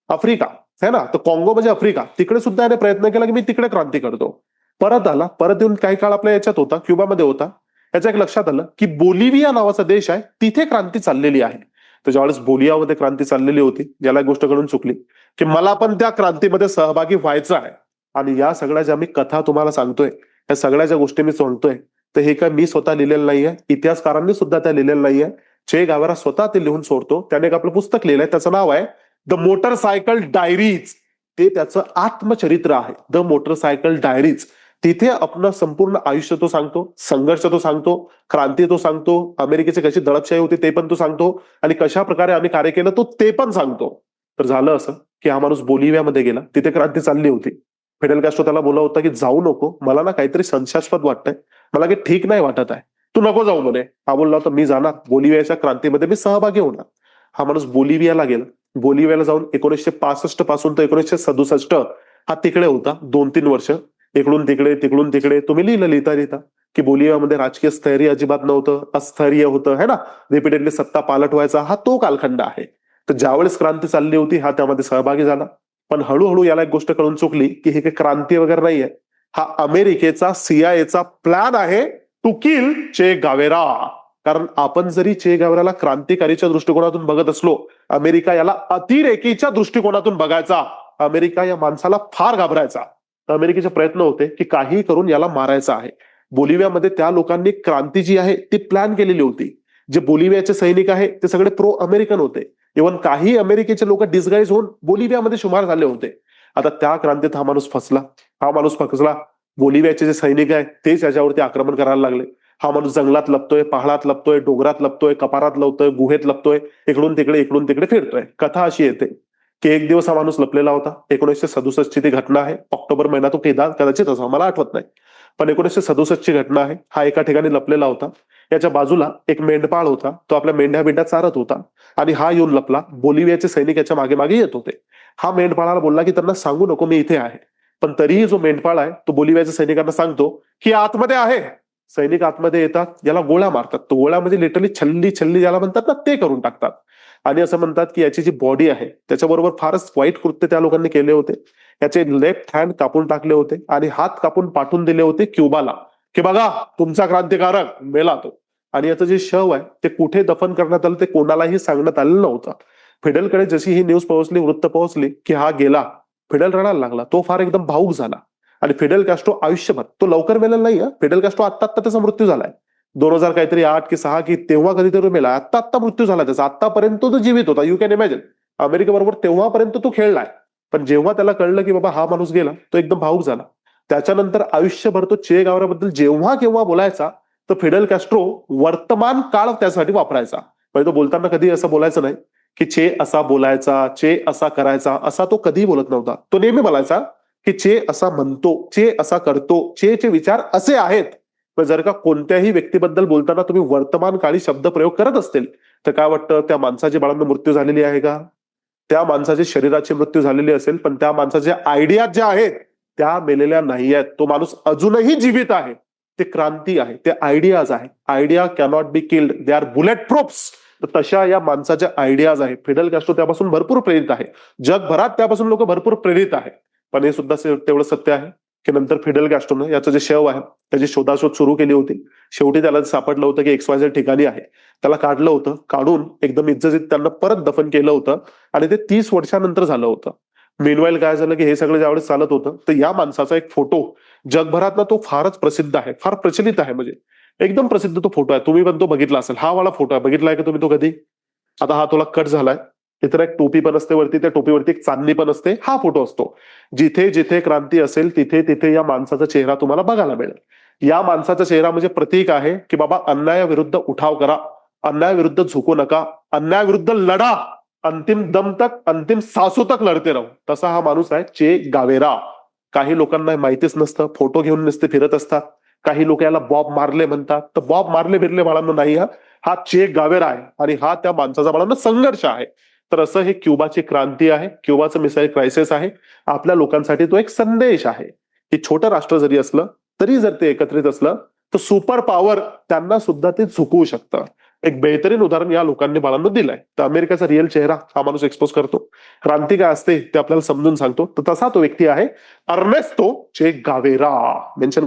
आफ्रिका है ना. तर काँगो म्हणजे आफ्रिका, तिकडे सुद्धा याने प्रयत्न केला की मी तिकडे क्रांती करतो. परत आला, परत येऊन काही काळ आपल्या याच्यात होता, क्युबामध्ये होता. याच्या एक लक्षात आलं की बोलिव्हिया नावाचा देश आहे, तिथे क्रांती चाललेली आहे. तर ज्यावेळेस बोलिव्हियामध्ये क्रांती चाललेली होती, ज्याला एक गोष्ट कळून चुकली की मला पण त्या क्रांतीमध्ये सहभागी व्हायचं आहे. आणि या सगळ्या ज्या मी कथा तुम्हाला सांगतोय, या सगळ्या ज्या गोष्टी मी सांगतोय, तर हे काय मी स्वतः लिहिलेलं नाहीये, इतिहासकारांनी सुद्धा त्या लिहिलेलं नाहीये. चे गावेरा स्वतः ते लिहून सोडतो. त्याने एक आपलं पुस्तक लिहिलंय, त्याचं नाव आहे द मोटरसायकल डायरीज. ते त्याचं आत्मचरित्र आहे, द मोटरसायकल डायरीज. तिथे आपलं संपूर्ण आयुष्य तो सांगतो, संघर्ष तो सांगतो, क्रांती तो सांगतो, अमेरिकेची कशी दडपशाही होती ते पण तो सांगतो, आणि कशा प्रकारे आम्ही कार्य केलं तो ते पण सांगतो. तर झालं असं की हा माणूस बोलिव्हियामध्ये गेला, तिथे क्रांती चालली होती. फिडेल कॅस्ट्रो त्याला बोला होता की जाऊ नको, मला ना काहीतरी संशयास्पद वाटतंय, मला काही ठीक नाही वाटत आहे, तू नको जाऊ म्हणे. हा बोलला होता मी जाणार, बोलिव्हियाच्या क्रांतीमध्ये मी सहभागी होणार. हा माणूस बोलिव्हियाला गेला. बोलिव्हियाला जाऊन 1965 पासून तर 1967 हा तिकडे होता 2-3 वर्ष. इकडून तिकडे तिकडून तिकडे तुम्ही लिहिता लिहिता की बोलिव्हियामध्ये राजकीय स्थैर्य अजिबात नव्हतं, अस्थैर्य होतं है ना. रिपीटेडली सत्ता पालट व्हायचा, हा तो कालखंड आहे. तर ज्यावेळेस क्रांती चालली होती हा त्यामध्ये सहभागी झाला. पण हळूहळू याला एक गोष्ट कळून चुकली की हे काही क्रांती वगैरे नाहीये, हा अमेरिकेचा CIA प्लॅन आहे टू किल चे गावेरा. कारण आपण जरी चे गावेराला क्रांतिकारीच्या दृष्टिकोनातून बघत असलो, अमेरिका याला अतिरेकीच्या दृष्टिकोनातून बघायचा. अमेरिका या माणसाला फार घाबरायचा. अमेरिकेचे प्रयत्न होते की काही करून याला मारायचं आहे. बोलिव्हियामध्ये त्या लोकांनी क्रांती जी आहे ती प्लॅन केलेली होती. जे बोलिव्हियाचे सैनिक आहे ते सगळे प्रो अमेरिकन होते. इव्हन काही अमेरिकेचे लोक डिस्गाईज होऊन बोलिव्हियामध्ये शुमार झाले होते. आता त्या क्रांतीत हा माणूस फसला. बोलिव्हियाचे जे सैनिक आहे तेच याच्यावरती आक्रमण करायला लागले. हा माणूस जंगलात लपतोय, पहाडात लपतोय, डोंगरात लपतोय, कपारात लपतोय, गुहेत लपतोय, इकडून तिकडे फिरतोय. कथा अशी येते की एक दिवस हा माणूस लपलेला होता. 1967 ची ती घटना आहे. ऑक्टोबर महिना तो कदाचित असा, मला आठवत नाही. पण 1967 ची घटना आहे. हा एका ठिकाणी लपलेला होता. याच्या बाजूला एक मेंढपाळ होता. तो आपल्या मेंढ्या चारत होता आणि हा येऊन लपला. बोलिव्हियाचे सैनिक याच्या मागे मागे येत होते. हा मेंढपाळाला बोलला की त्यांना सांगू नको मी इथे आहे. पण तरीही जो मेंढपाळ आहे तो बोलिव्हियाच्या सैनिकांना सांगतो की आतमध्ये आहे. सैनिक आतमध्ये येतात, याला गोळ्या मारतात. तो गोळ्या म्हणजे लिटरली छल्ली ज्याला म्हणतात ना ते करून टाकतात. आणि असं म्हणतात की याची जी बॉडी आहे त्याच्याबरोबर फारच वाईट कृत्य त्या लोकांनी केले होते. याचे लेफ्ट हँड कापून टाकले होते आणि हात कापून पाठवून दिले होते क्युबाला, की बघा तुमचा क्रांतिकारक मेला तो. आणि याचं जे शव आहे ते कुठे दफन करण्यात आलं ते कोणालाही सांगण्यात आलेलं नव्हतं. फिडेलकडे जशी ही न्यूज पोहोचली, वृत्त पोहोचली की हा गेला, फिडेल रडायला लागला. तो फार एकदम भावूक झाला. आणि फिडेल कॅस्ट्रो आयुष्यभर, तो लवकर मेलेला नाही, फिडेल कॅस्ट्रो आत्ता त्याचा मृत्यू झालाय. 2000 काहीतरी 8 की 6 की तेव्हा कधीतरी मेला. आत्ता मृत्यू झाला त्याचा. आतापर्यंत तो जीवित होता. You can imagine. अमेरिकेबरोबर तेव्हापर्यंत तो खेळलाय. पण जेव्हा त्याला कळलं की बाबा हा माणूस गेला, तो एकदम भावूक झाला. त्याच्यानंतर आयुष्यभर तो चे गावराबद्दल जेव्हा केव्हा बोलायचा तर फिडेल कॅस्ट्रो वर्तमान काळ त्यासाठी वापरायचा. म्हणजे तो बोलताना कधी असं बोलायचं नाही की चे असा बोलायचा, चे असा करायचा, असा तो कधीही बोलत नव्हता. तो नेहमी बोलायचा की चे असा म्हणतो, चे असा करतो, चे विचार असे आहेत. पण जर का कोणत्याही व्यक्तीबद्दल बोलताना तुम्ही वर्तमान काळी शब्द प्रयोग करत असतील तर काय वाटतं, त्या माणसाची बाळांनो मृत्यू झालेली आहे का? त्या माणसाची शरीराची मृत्यू झालेली असेल, पण त्या माणसाच्या आयडिया ज्या आहेत त्या मेलेल्या नाही आहेत. तो माणूस अजूनही जीवित आहे. ते क्रांती आहे, ते आयडियाज आहे. Idea cannot be killed, they are bullet proofs. तशा या माणसाच्या आयडियाज आहे. फिडेल कॅस्ट्रो त्यापासून भरपूर प्रेरित आहे. जगभरात त्यापासून लोक भरपूर प्रेरित आहेत. पण हे सुद्धा तेवढं सत्य आहे की नंतर फिडेल कॅस्ट्रोनं याचं जे शव आहे त्याची शोधाशोध सुरू केली होती. शेवटी त्याला सापडलं होतं की XYZ ठिकाणी आहे. त्याला काढलं होतं. काढून एकदम इज्जतीत त्यांना परत दफन केलं होतं. आणि ते 30 वर्षानंतर झालं होतं. मेनवाईल काय झालं की हे सगळं ज्यावेळेस चालत होतं तर या माणसाचा एक फोटो जगभरात ना तो फारच प्रसिद्ध आहे, फार प्रचलित आहे. म्हणजे एकदम प्रसिद्ध तो फोटो आहे. तुम्ही पण तो बघितला असेल. हा वाला फोटो आहे. बघितलाय का तुम्ही तो कधी? आता हा थोडा कट झालाय. इतर एक टोपी पण असते वरती, त्या टोपीवरती एक चांदणी पण असते. हा फोटो असतो. जिथे जिथे क्रांती असेल तिथे तिथे या माणसाचा चेहरा तुम्हाला बघायला मिळेल. या माणसाचा चेहरा म्हणजे प्रतीक आहे की बाबा अन्यायाविरुद्ध उठाव करा, अन्यायाविरुद्ध झुकू नका, अन्यायाविरुद्ध लढा, अंतिम दम तक, अंतिम सासू तक लढते राहू. तसा हा माणूस आहे चे गावेरा. काही लोकांना माहितीच नसतं, फोटो घेऊन नुसते फिरत असतात. काही लोक याला बॉब मार्ले म्हणतात. तर बॉब मार्ले बिरले बाळांनो नाही, हा चे गावेरा आहे. आणि हा त्या माणसाचा बाळांनो संघर्ष आहे. तर असं हे क्युबाची क्रांती आहे, क्युबाचं मिसाईल क्रायसिस आहे. आपल्या लोकांसाठी तो एक संदेश आहे की छोटं राष्ट्र जरी असलं तरी जर ते एकत्रित असलं तर सुपर पॉवर त्यांना सुद्धा ते झुकवू शकतं. एक बेहतरीन उदाहरण या लोकांनी बाळांनो दिलंय. तर अमेरिकेचा रिअल चेहरा हा माणूस एक्सपोज करतो. क्रांती काय असते ते आपल्याला समजून सांगतो. तर तसा तो व्यक्ती आहे अर्नेस्टो चे गावेरा. मेन्शन